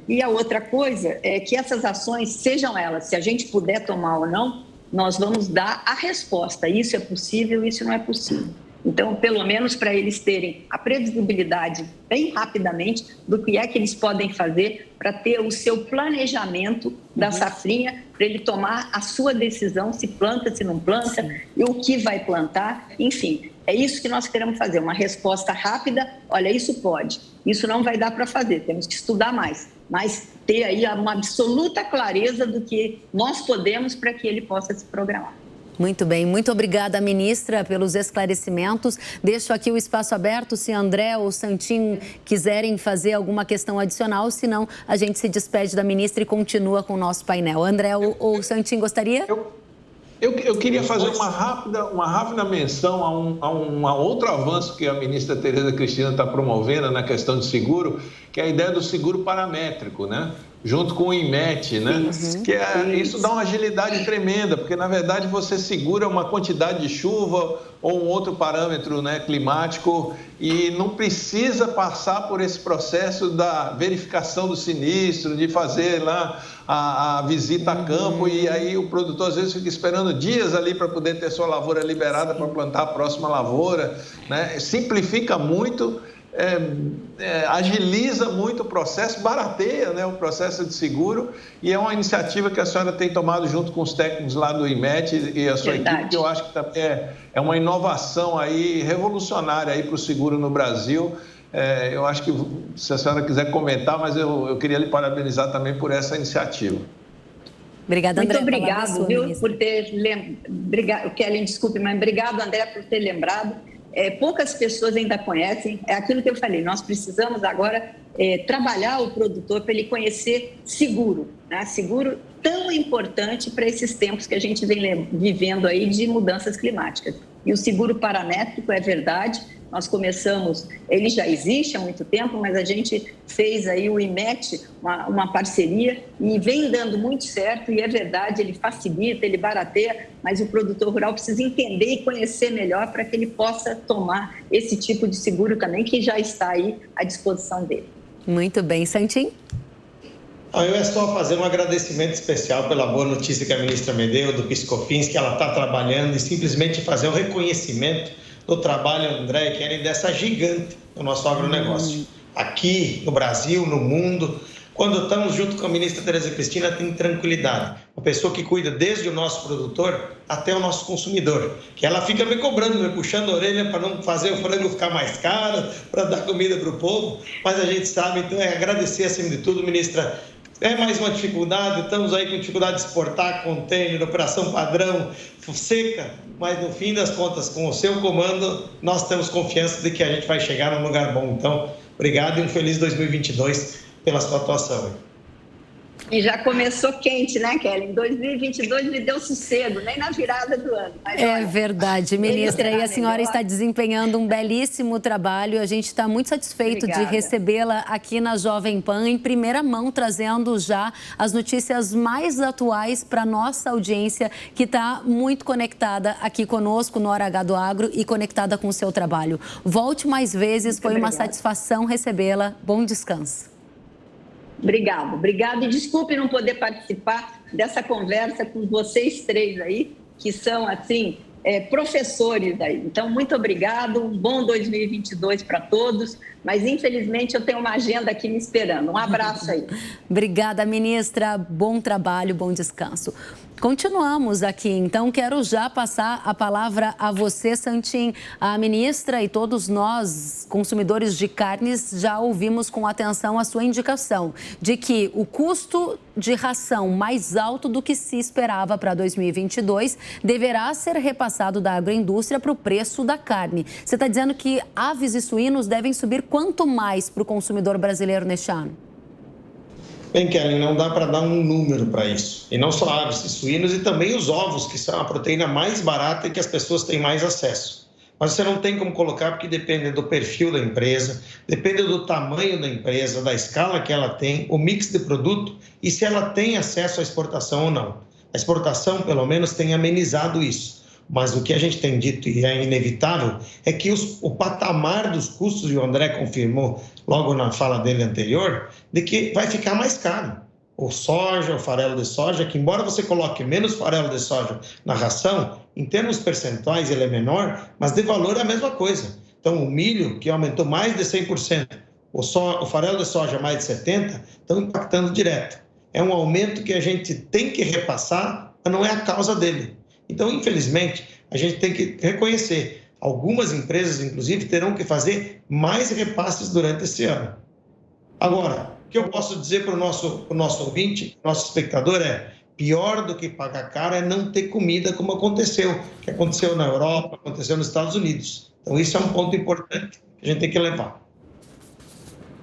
E a outra coisa é que essas ações, sejam elas, se a gente puder tomar ou não, nós vamos dar a resposta. Isso é possível, isso não é possível. Então, pelo menos para eles terem a previsibilidade bem rapidamente do que é que eles podem fazer para ter o seu planejamento da safrinha, para ele tomar a sua decisão, se planta, se não planta, e o que vai plantar, enfim. É isso que nós queremos fazer, uma resposta rápida. Olha, isso pode, isso não vai dar para fazer, temos que estudar mais, mas ter aí uma absoluta clareza do que nós podemos para que ele possa se programar. Muito bem, muito obrigada, ministra, pelos esclarecimentos. Deixo aqui o espaço aberto se André ou Santin quiserem fazer alguma questão adicional, senão a gente se despede da ministra e continua com o nosso painel. André ou Santin, gostaria? Eu queria fazer uma rápida menção a um outro avanço que a ministra Tereza Cristina está promovendo na questão de seguro, que é a ideia do seguro paramétrico, né? Junto com o IMET, né? Isso dá uma agilidade tremenda, porque, na verdade, você segura uma quantidade de chuva ou um outro parâmetro, né, climático e não precisa passar por esse processo da verificação do sinistro, de fazer lá a visita a campo e aí o produtor, às vezes, fica esperando dias ali para poder ter sua lavoura liberada para plantar a próxima lavoura, né? Simplifica muito. Agiliza muito o processo, barateia, né, o processo de seguro, e é uma iniciativa que a senhora tem tomado junto com os técnicos lá do IMET e a sua equipe, que eu acho que também é uma inovação aí revolucionária aí para o seguro no Brasil. Eu acho que, se a senhora quiser comentar, mas eu queria lhe parabenizar também por essa iniciativa. Obrigada, André. Muito obrigado, por ter lembrado. Kelly, desculpe, mas obrigado, André, por ter lembrado. Poucas pessoas ainda conhecem, é aquilo que eu falei, nós precisamos agora trabalhar o produtor para ele conhecer seguro, né? Seguro tão importante para esses tempos que a gente vem vivendo aí de mudanças climáticas. E o seguro paramétrico, é verdade, nós começamos, ele já existe há muito tempo, mas a gente fez aí o IMET, uma parceria, e vem dando muito certo, e é verdade, ele facilita, ele barateia, mas o produtor rural precisa entender e conhecer melhor para que ele possa tomar esse tipo de seguro também, que já está aí à disposição dele. Muito bem, Santin? Eu é só fazer um agradecimento especial pela boa notícia que a ministra me deu, do PiscoFins, que ela está trabalhando, e simplesmente fazer um reconhecimento do trabalho, André, que é dessa gigante do nosso agronegócio. Aqui no Brasil, no mundo, quando estamos junto com a ministra Tereza Cristina, tem tranquilidade. Uma pessoa que cuida desde o nosso produtor até o nosso consumidor, que ela fica me cobrando, me puxando a orelha para não fazer o frango ficar mais caro, para dar comida para o povo, mas a gente sabe, então é agradecer acima de tudo, ministra. É mais uma dificuldade, estamos aí com dificuldade de exportar container, operação padrão, seca, mas no fim das contas, com o seu comando, nós temos confiança de que a gente vai chegar num lugar bom. Então, obrigado e um feliz 2022 pela sua atuação. E já começou quente, né, Kelly? Em 2022 me deu sossego, nem na virada do ano. Mas, olha, verdade, ministra. E a senhora está desempenhando um belíssimo trabalho. A gente está muito satisfeito de recebê-la aqui na Jovem Pan, em primeira mão, trazendo já as notícias mais atuais para a nossa audiência, que está muito conectada aqui conosco no Hora H do Agro e conectada com o seu trabalho. Volte mais vezes, foi uma satisfação recebê-la. Bom descanso. Obrigado. E desculpe não poder participar dessa conversa com vocês três aí, que são, assim, professores aí. Então, muito obrigado, um bom 2022 para todos, mas infelizmente eu tenho uma agenda aqui me esperando. Um abraço aí. Obrigada, ministra. Bom trabalho, bom descanso. Continuamos aqui, então quero já passar a palavra a você, Santin. A ministra e todos nós, consumidores de carnes, já ouvimos com atenção a sua indicação de que o custo de ração mais alto do que se esperava para 2022 deverá ser repassado da agroindústria para o preço da carne. Você está dizendo que aves e suínos devem subir quanto mais para o consumidor brasileiro neste ano? Bem, Kelly, não dá para dar um número para isso. E não só aves e suínos, e também os ovos, que são a proteína mais barata e que as pessoas têm mais acesso. Mas você não tem como colocar, porque depende do perfil da empresa, depende do tamanho da empresa, da escala que ela tem, o mix de produto e se ela tem acesso à exportação ou não. A exportação, pelo menos, tem amenizado isso. Mas o que a gente tem dito, e é inevitável, é que o patamar dos custos, e o André confirmou logo na fala dele anterior, de que vai ficar mais caro. O soja, o farelo de soja, que embora você coloque menos farelo de soja na ração, em termos percentuais ele é menor, mas de valor é a mesma coisa. Então o milho, que aumentou mais de 100%, o farelo de soja mais de 70%, estão impactando direto. É um aumento que a gente tem que repassar, mas não é a causa dele. Então, infelizmente, a gente tem que reconhecer. Algumas empresas, inclusive, terão que fazer mais repasses durante esse ano. Agora, o que eu posso dizer para o nosso ouvinte, nosso espectador, é pior do que pagar caro é não ter comida, como aconteceu. Que aconteceu na Europa, aconteceu nos Estados Unidos. Então, isso é um ponto importante que a gente tem que levar.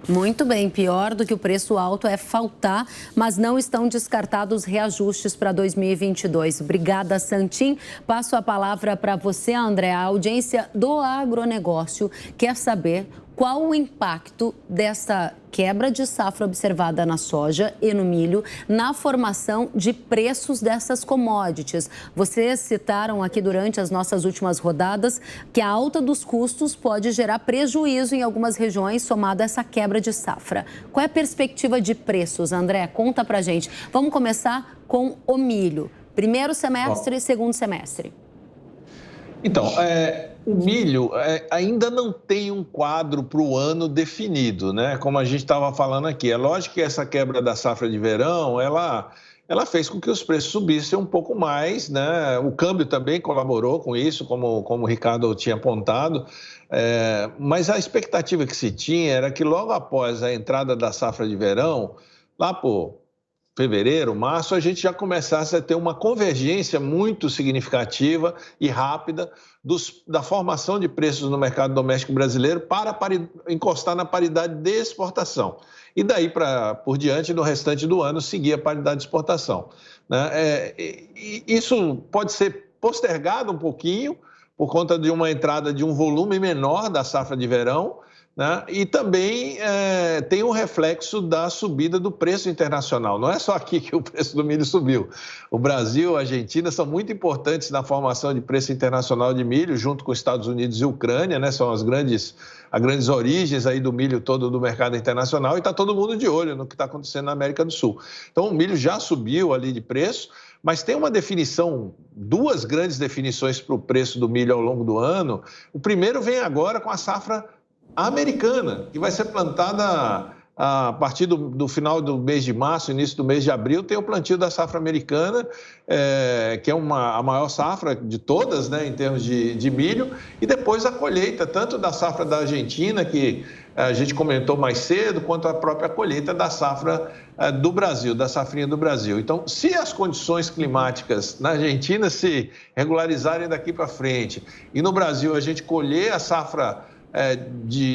Muito bem, pior do que o preço alto é faltar, mas não estão descartados reajustes para 2022. Obrigada, Santin. Passo a palavra para você, André. A audiência do agronegócio quer saber qual o impacto dessa quebra de safra observada na soja e no milho na formação de preços dessas commodities. Vocês citaram aqui durante as nossas últimas rodadas que a alta dos custos pode gerar prejuízo em algumas regiões somado a essa quebra de safra. Qual é a perspectiva de preços, André? Conta pra gente. Vamos começar com o milho. Primeiro semestre e segundo semestre. Então, o milho ainda não tem um quadro para o ano definido, né? Como a gente estava falando aqui. É lógico que essa quebra da safra de verão, ela fez com que os preços subissem um pouco mais, né? O câmbio também colaborou com isso, como o Ricardo tinha apontado. Mas a expectativa que se tinha era que logo após a entrada da safra de verão, lá por fevereiro, março, a gente já começasse a ter uma convergência muito significativa e rápida da formação de preços no mercado doméstico brasileiro para encostar na paridade de exportação. E daí por diante, no restante do ano, seguir a paridade de exportação, né? Isso pode ser postergado um pouquinho por conta de uma entrada de um volume menor da safra de verão, né? E também tem um reflexo da subida do preço internacional. Não é só aqui que o preço do milho subiu. O Brasil, a Argentina são muito importantes na formação de preço internacional de milho, junto com os Estados Unidos e Ucrânia, né? São as grandes origens aí do milho todo do mercado internacional, e está todo mundo de olho no que está acontecendo na América do Sul. Então, o milho já subiu ali de preço, mas tem uma definição, duas grandes definições para o preço do milho ao longo do ano. O primeiro vem agora com a safra americana, que vai ser plantada a partir do final do mês de março, início do mês de abril, tem o plantio da safra americana, que é a maior safra de todas, né, em termos de milho, e depois a colheita, tanto da safra da Argentina, que a gente comentou mais cedo, quanto a própria colheita da safra do Brasil, da safrinha do Brasil. Então, se as condições climáticas na Argentina se regularizarem daqui para frente, e no Brasil a gente colher a safra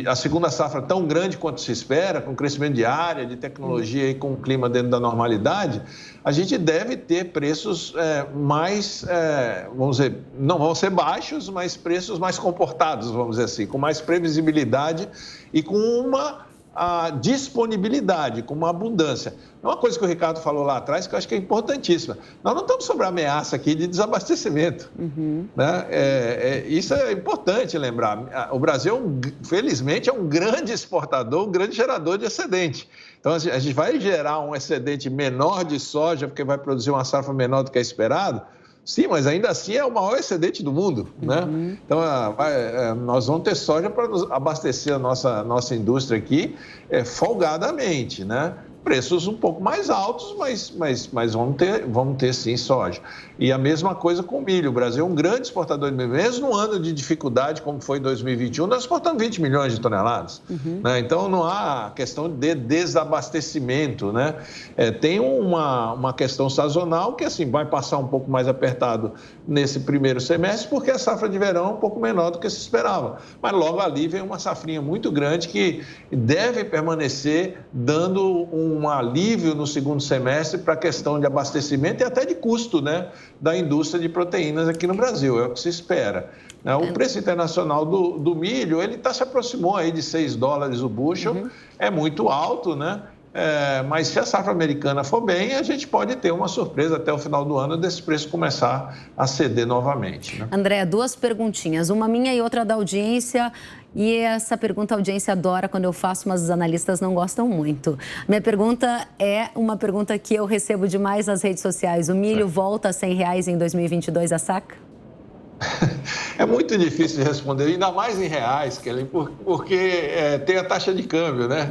a segunda safra tão grande quanto se espera, com crescimento de área, de tecnologia e com o clima dentro da normalidade, a gente deve ter preços mais, vamos dizer, não vão ser baixos, mas preços mais comportados, vamos dizer assim, com mais previsibilidade e com uma disponibilidade, com uma abundância. Uma coisa que o Ricardo falou lá atrás, que eu acho que é importantíssima. Nós não estamos sob ameaça aqui de desabastecimento. Né? Isso é importante lembrar. O Brasil, felizmente, é um grande exportador, um grande gerador de excedente. Então, a gente vai gerar um excedente menor de soja, porque vai produzir uma safra menor do que é esperado, Sim, mas ainda assim é o maior excedente do mundo, né? Então, nós vamos ter soja para abastecer a nossa indústria aqui folgadamente, né? Preços um pouco mais altos, mas vamos ter sim soja. E a mesma coisa com o milho. O Brasil é um grande exportador de milho. Mesmo no ano de dificuldade, como foi em 2021, nós exportamos 20 milhões de toneladas. Né? Então, não há questão de desabastecimento. Né? Tem uma questão sazonal que assim, vai passar um pouco mais apertado nesse primeiro semestre, porque a safra de verão é um pouco menor do que se esperava. Mas logo ali vem uma safrinha muito grande que deve permanecer dando um alívio no segundo semestre para a questão de abastecimento e até de custo, né, da indústria de proteínas aqui no Brasil, é o que se espera. O preço internacional do milho, ele se aproximou aí de $6 o bushel, é muito alto, né? Mas se a safra americana for bem, a gente pode ter uma surpresa até o final do ano desse preço começar a ceder novamente. Né? André, 2 perguntinhas, uma minha e outra da audiência. E essa pergunta a audiência adora quando eu faço, mas os analistas não gostam muito. Minha pergunta é uma pergunta que eu recebo demais nas redes sociais. O milho volta a R$100 em 2022 a saca? É muito difícil de responder, ainda mais em reais, Kelly, porque tem a taxa de câmbio, né?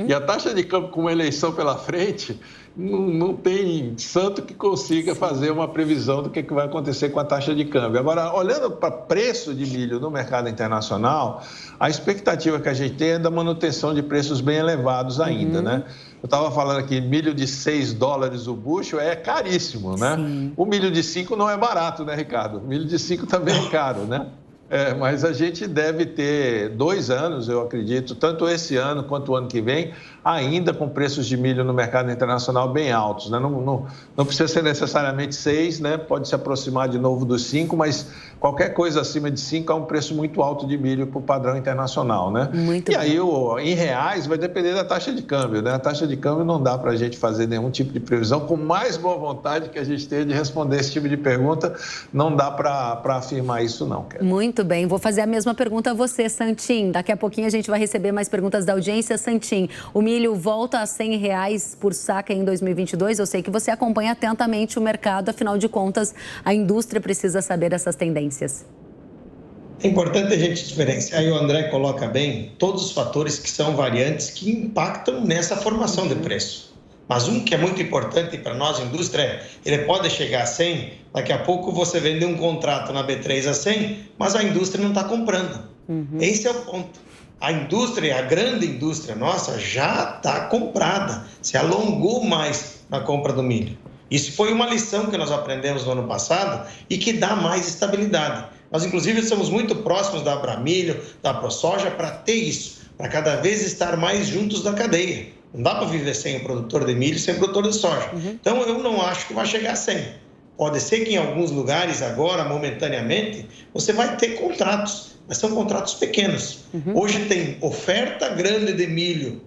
E a taxa de câmbio com uma eleição pela frente, não tem santo que consiga fazer uma previsão do que vai acontecer com a taxa de câmbio. Agora, olhando para preço de milho no mercado internacional, a expectativa que a gente tem é da manutenção de preços bem elevados ainda, né? Eu estava falando aqui, milho de $6 o bushel é caríssimo, né? Sim. O milho de 5 não é barato, né, Ricardo? O milho de 5 também é caro, né? Mas a gente deve ter 2 anos, eu acredito, tanto esse ano quanto o ano que vem, ainda com preços de milho no mercado internacional bem altos. Né? Não precisa ser necessariamente 6, né? Pode se aproximar de novo dos 5, mas qualquer coisa acima de 5 é um preço muito alto de milho para o padrão internacional. Né? Muito bom. Aí, em reais, vai depender da taxa de câmbio. Né? A taxa de câmbio não dá para a gente fazer nenhum tipo de previsão. Com mais boa vontade que a gente tenha de responder esse tipo de pergunta, não dá para afirmar isso não. Kelly. Muito bem. Vou fazer a mesma pergunta a você, Santim. Daqui a pouquinho a gente vai receber mais perguntas da audiência. Santim, o milho volta a R$100 por saca em 2022? Eu sei que você acompanha atentamente o mercado, afinal de contas, a indústria precisa saber essas tendências. É importante a gente diferenciar, e o André coloca bem, todos os fatores que são variantes que impactam nessa formação de preço. Mas um que é muito importante para nós, indústria, ele pode chegar a 100, daqui a pouco você vende um contrato na B3 a 100, mas a indústria não está comprando. Esse é o ponto. A indústria, a grande indústria nossa, já está comprada, se alongou mais na compra do milho. Isso foi uma lição que nós aprendemos no ano passado e que dá mais estabilidade. Nós, inclusive, somos muito próximos da Abramilho, da ProSoja, para ter isso, para cada vez estar mais juntos da cadeia. Não dá para viver sem o produtor de milho, sem o produtor de soja. Então, eu não acho que vai chegar a 100. Pode ser que em alguns lugares agora, momentaneamente, você vai ter contratos, mas são contratos pequenos. Hoje tem oferta grande de milho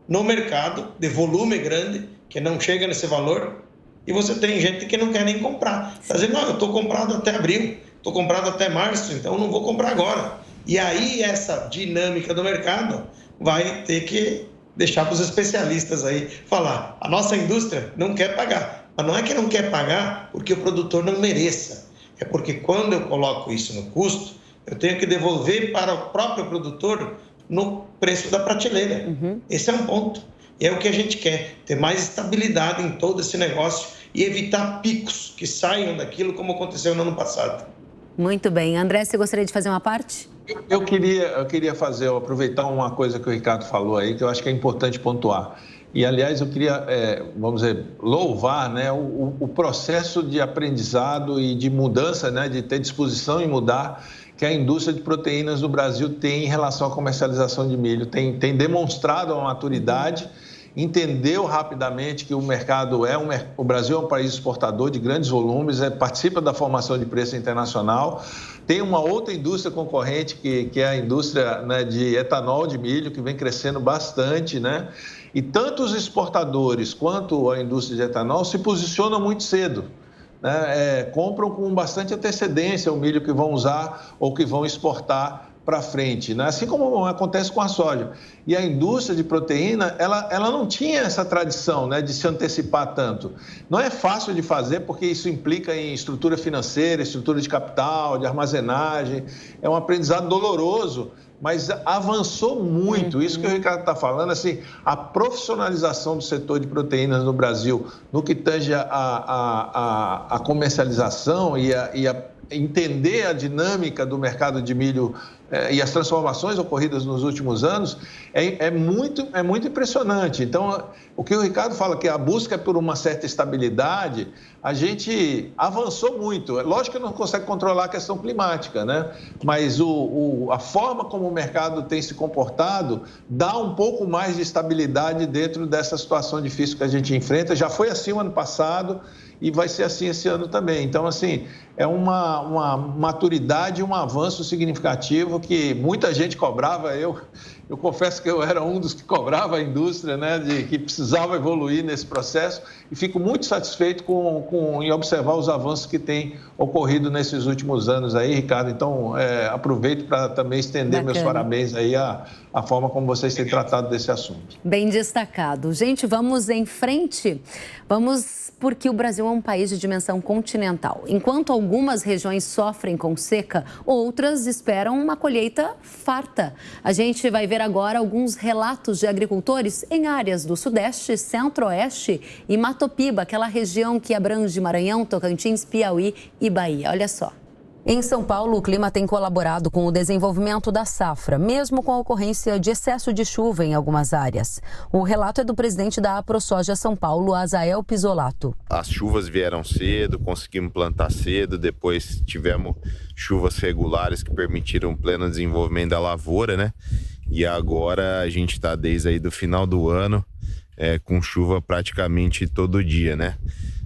no mercado, de volume grande, que não chega nesse valor, e você tem gente que não quer nem comprar. Está dizendo, não, eu estou comprado até abril, estou comprado até março, então não vou comprar agora. E aí essa dinâmica do mercado vai ter que deixar para os especialistas aí falar. A nossa indústria não quer pagar, mas não é que não quer pagar porque o produtor não mereça. É porque quando eu coloco isso no custo, eu tenho que devolver para o próprio produtor no preço da prateleira. Esse é um ponto. E é o que a gente quer, ter mais estabilidade em todo esse negócio e evitar picos que saiam daquilo como aconteceu no ano passado. Muito bem. André, você gostaria de fazer uma parte? Eu queria aproveitar uma coisa que o Ricardo falou aí, que eu acho que é importante pontuar. E, aliás, eu queria, vamos dizer, louvar, né, o processo de aprendizado e de mudança, né, de ter disposição em mudar, que a indústria de proteínas no Brasil tem em relação à comercialização de milho. Tem demonstrado uma maturidade, entendeu rapidamente que o mercado o Brasil é um país exportador de grandes volumes, participa da formação de preço internacional. Tem uma outra indústria concorrente, que é a indústria, né, de etanol de milho, que vem crescendo bastante, né? E tanto os exportadores quanto a indústria de etanol se posicionam muito cedo. Né? Compram com bastante antecedência o milho que vão usar ou que vão exportar para frente, né? Assim como acontece com a soja. E a indústria de proteína, ela não tinha essa tradição, né, de se antecipar tanto. Não é fácil de fazer porque isso implica em estrutura financeira, estrutura de capital, de armazenagem. É um aprendizado doloroso, mas avançou muito. Isso que o Ricardo está falando, assim, a profissionalização do setor de proteínas no Brasil, no que tange a comercialização e a entender a dinâmica do mercado de milho e as transformações ocorridas nos últimos anos, é muito impressionante. Então, o que o Ricardo fala, que a busca por uma certa estabilidade, a gente avançou muito. Lógico que não consegue controlar a questão climática, né? Mas a forma como o mercado tem se comportado dá um pouco mais de estabilidade dentro dessa situação difícil que a gente enfrenta. Já foi assim o ano passado e vai ser assim esse ano também. Então, assim, é uma maturidade, um avanço significativo que muita gente cobrava. Eu confesso que eu era um dos que cobrava a indústria, né, de que precisava evoluir nesse processo, e fico muito satisfeito em observar os avanços que têm ocorrido nesses últimos anos aí, Ricardo. Então, aproveito para também estender meus parabéns aí à forma como vocês têm tratado desse assunto. Bem destacado. Gente, vamos em frente. Porque o Brasil é um país de dimensão continental. Enquanto algumas regiões sofrem com seca, outras esperam uma colheita farta. A gente vai ver agora alguns relatos de agricultores em áreas do Sudeste, Centro-Oeste e Matopiba, aquela região que abrange Maranhão, Tocantins, Piauí e Bahia. Olha só. Em São Paulo, o clima tem colaborado com o desenvolvimento da safra, mesmo com a ocorrência de excesso de chuva em algumas áreas. O relato é do presidente da AproSoja São Paulo, Azael Pisolato. As chuvas vieram cedo, conseguimos plantar cedo, depois tivemos chuvas regulares que permitiram o pleno desenvolvimento da lavoura, né? E agora a gente está desde aí do final do ano com chuva praticamente todo dia, né?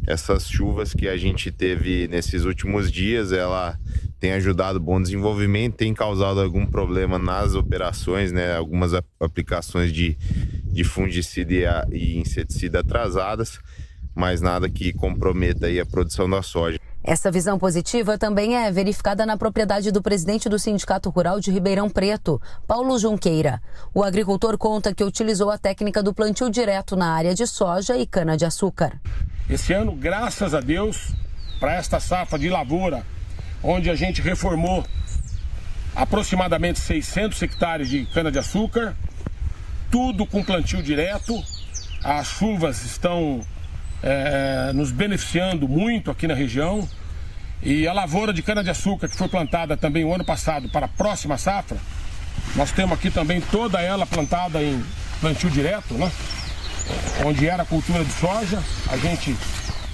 Essas chuvas que a gente teve nesses últimos dias, ela tem ajudado o bom desenvolvimento, tem causado algum problema nas operações, né? Algumas aplicações de fungicida e inseticida atrasadas, mas nada que comprometa aí a produção da soja. Essa visão positiva também é verificada na propriedade do presidente do Sindicato Rural de Ribeirão Preto, Paulo Junqueira. O agricultor conta que utilizou a técnica do plantio direto na área de soja e cana-de-açúcar. Esse ano, graças a Deus, para esta safra de lavoura, onde a gente reformou aproximadamente 600 hectares de cana-de-açúcar, tudo com plantio direto. As chuvas estão nos beneficiando muito aqui na região, e a lavoura de cana-de-açúcar que foi plantada também o ano passado para a próxima safra, nós temos aqui também toda ela plantada em plantio direto, né? Onde era a cultura de soja, a gente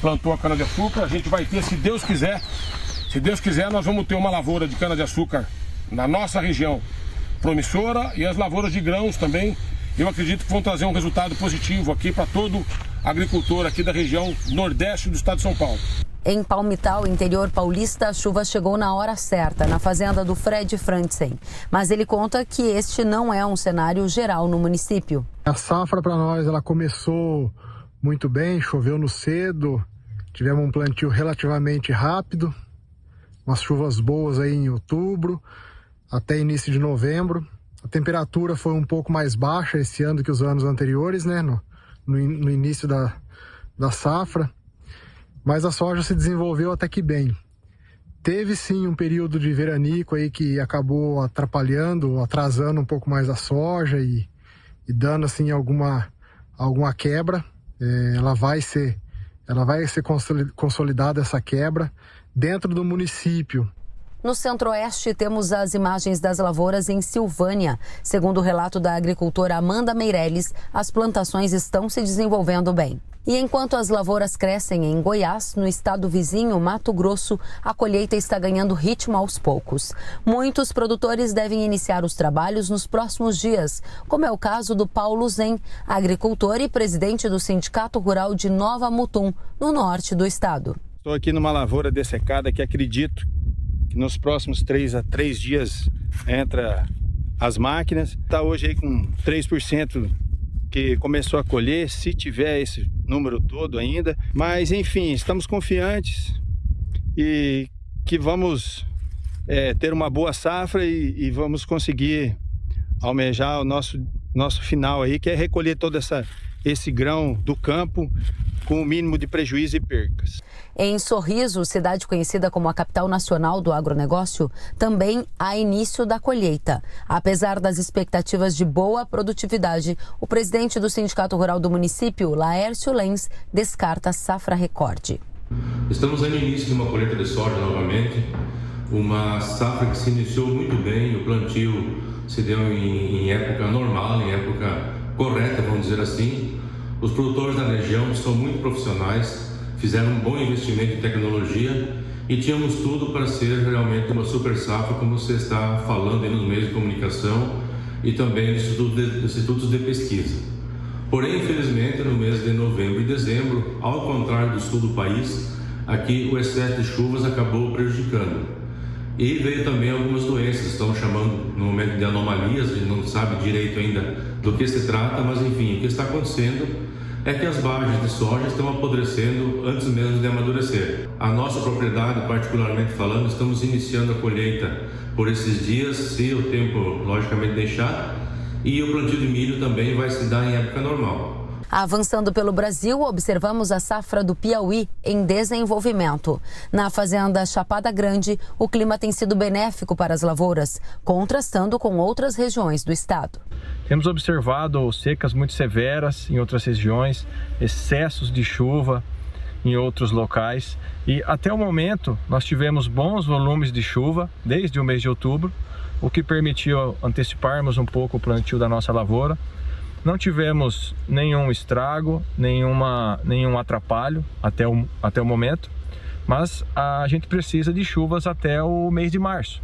plantou a cana-de-açúcar. A gente vai ter, se Deus quiser, nós vamos ter uma lavoura de cana-de-açúcar na nossa região promissora, e as lavouras de grãos também, eu acredito que vão trazer um resultado positivo aqui para todo agricultor aqui da região nordeste do estado de São Paulo. Em Palmital, interior paulista, a chuva chegou na hora certa, na fazenda do Fred Frantzen. Mas ele conta que este não é um cenário geral no município. A safra para nós, ela começou muito bem, choveu no cedo, tivemos um plantio relativamente rápido, umas chuvas boas aí em outubro, até início de novembro. A temperatura foi um pouco mais baixa esse ano do que os anos anteriores, né, no início da safra. Mas a soja se desenvolveu até que bem. Teve sim um período de veranico aí que acabou atrasando um pouco mais a soja e dando assim alguma quebra. Ela vai ser consolidada essa quebra dentro do município. No Centro-Oeste, temos as imagens das lavouras em Silvânia. Segundo o relato da agricultora Amanda Meirelles, as plantações estão se desenvolvendo bem. E enquanto as lavouras crescem em Goiás, no estado vizinho, Mato Grosso, a colheita está ganhando ritmo aos poucos. Muitos produtores devem iniciar os trabalhos nos próximos dias, como é o caso do Paulo Zen, agricultor e presidente do Sindicato Rural de Nova Mutum, no norte do estado. Estou aqui numa lavoura dessecada que acredito que nos próximos 3 a 3 dias entra as máquinas. Está hoje aí com 3% que começou a colher, se tiver esse número todo ainda. Mas enfim, estamos confiantes e que vamos ter uma boa safra e vamos conseguir almejar o nosso final aí, que é recolher todo esse grão do campo com o mínimo de prejuízo e percas. Em Sorriso, cidade conhecida como a capital nacional do agronegócio, também há início da colheita. Apesar das expectativas de boa produtividade, o presidente do Sindicato Rural do município, Laércio Lenz, descarta safra recorde. Estamos aí no início de uma colheita de soja novamente, uma safra que se iniciou muito bem, o plantio se deu em época normal, em época correta, vamos dizer assim. Os produtores da região são muito profissionais, fizeram um bom investimento em tecnologia e tínhamos tudo para ser realmente uma super safra, como você está falando aí nos meios de comunicação e também nos institutos de pesquisa. Porém, infelizmente, no mês de novembro e dezembro, ao contrário do sul do país, aqui o excesso de chuvas acabou prejudicando. E veio também algumas doenças, estamos chamando no momento de anomalias, a gente não sabe direito ainda do que se trata, mas enfim, o que está acontecendo é que as barras de soja estão apodrecendo antes mesmo de amadurecer. A nossa propriedade, particularmente falando, estamos iniciando a colheita por esses dias, se o tempo logicamente deixar, e o plantio de milho também vai se dar em época normal. Avançando pelo Brasil, observamos a safra do Piauí em desenvolvimento. Na fazenda Chapada Grande, o clima tem sido benéfico para as lavouras, contrastando com outras regiões do estado. Temos observado secas muito severas em outras regiões, excessos de chuva em outros locais e até o momento nós tivemos bons volumes de chuva desde o mês de outubro, o que permitiu anteciparmos um pouco o plantio da nossa lavoura. Não tivemos nenhum estrago, nenhum atrapalho até o momento, mas a gente precisa de chuvas até o mês de março.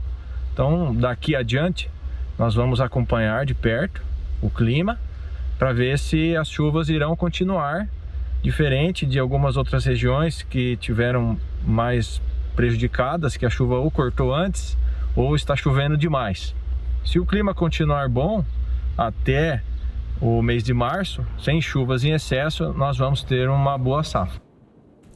Então, daqui adiante, nós vamos acompanhar de perto o clima para ver se as chuvas irão continuar, diferente de algumas outras regiões que tiveram mais prejudicadas, que a chuva ou cortou antes ou está chovendo demais. Se o clima continuar bom até o mês de março, sem chuvas em excesso, nós vamos ter uma boa safra.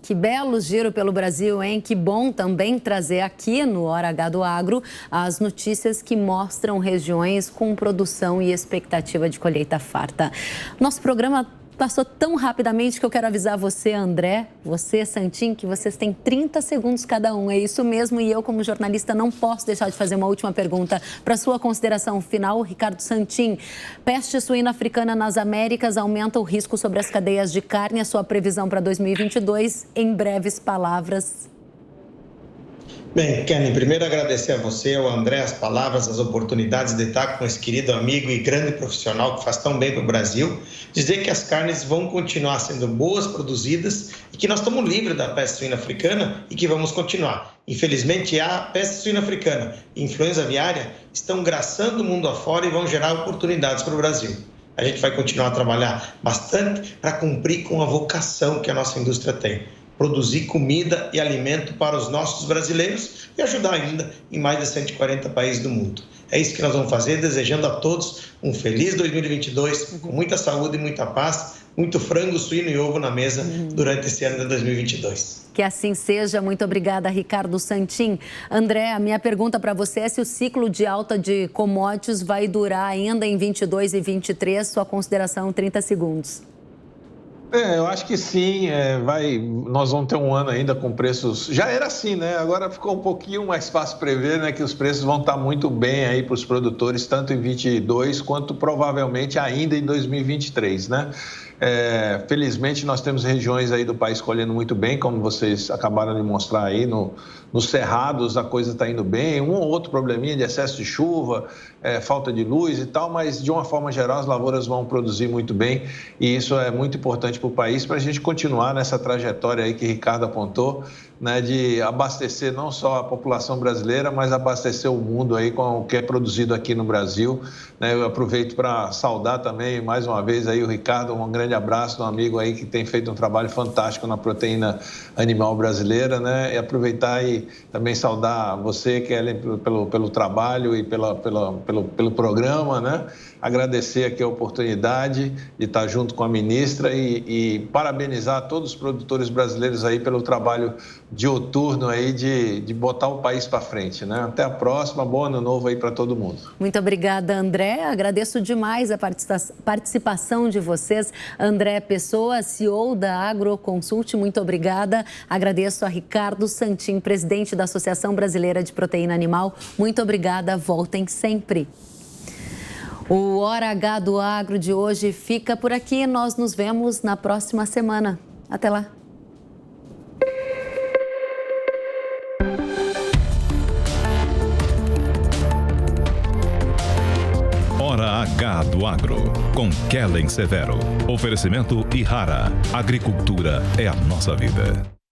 Que belo giro pelo Brasil, hein? Que bom também trazer aqui no Hora H do Agro as notícias que mostram regiões com produção e expectativa de colheita farta. Nosso programa passou tão rapidamente que eu quero avisar você, André, você, Santin, que vocês têm 30 segundos cada um. É isso mesmo, e eu, como jornalista, não posso deixar de fazer uma última pergunta. Para sua consideração final, Ricardo Santin, peste suína africana nas Américas aumenta o risco sobre as cadeias de carne. A sua previsão para 2022, em breves palavras. Bem, Kelly, primeiro agradecer a você, ao André, as palavras, as oportunidades de estar com esse querido amigo e grande profissional que faz tão bem para o Brasil. Dizer que as carnes vão continuar sendo boas, produzidas, e que nós estamos livres da peste suína africana e que vamos continuar. Infelizmente, a peste suína africana e influenza aviária estão graçando o mundo afora e vão gerar oportunidades para o Brasil. A gente vai continuar a trabalhar bastante para cumprir com a vocação que a nossa indústria tem. Produzir comida e alimento para os nossos brasileiros e ajudar ainda em mais de 140 países do mundo. É isso que nós vamos fazer, desejando a todos um feliz 2022, com muita saúde e muita paz, muito frango, suíno e ovo na mesa durante esse ano de 2022. Que assim seja. Muito obrigada, Ricardo Santin. André, a minha pergunta para você é se o ciclo de alta de commodities vai durar ainda em 22 e 23. Sua consideração, 30 segundos. Eu acho que sim, nós vamos ter um ano ainda com preços, já era assim, né? Agora ficou um pouquinho mais fácil prever, né? Que os preços vão estar muito bem aí para os produtores, tanto em 22 quanto provavelmente ainda em 2023, né? Felizmente nós temos regiões aí do país colhendo muito bem, como vocês acabaram de mostrar aí, nos cerrados a coisa está indo bem, um ou outro probleminha de excesso de chuva, falta de luz e tal, mas de uma forma geral as lavouras vão produzir muito bem e isso é muito importante para o país, para a gente continuar nessa trajetória aí que Ricardo apontou, né, de abastecer não só a população brasileira, mas abastecer o mundo aí com o que é produzido aqui no Brasil, né? Eu aproveito para saudar também mais uma vez aí o Ricardo, um grande abraço, um amigo aí que tem feito um trabalho fantástico na proteína animal brasileira, né? E aproveitar e também saudar você, Kelly, pelo trabalho e pelo programa, né? Agradecer aqui a oportunidade de estar junto com a ministra e parabenizar todos os produtores brasileiros aí pelo trabalho dioturno aí de botar o país para frente, né? Até a próxima, bom ano novo aí para todo mundo. Muito obrigada, André. Agradeço demais a participação de vocês. André Pessoa, CEO da Agroconsult, muito obrigada. Agradeço a Ricardo Santin, presidente da Associação Brasileira de Proteína Animal. Muito obrigada, voltem sempre. O Hora H do Agro de hoje fica por aqui. Nós nos vemos na próxima semana. Até lá. Hora H do Agro, com Kellen Severo. Oferecimento Ihara. Agricultura é a nossa vida.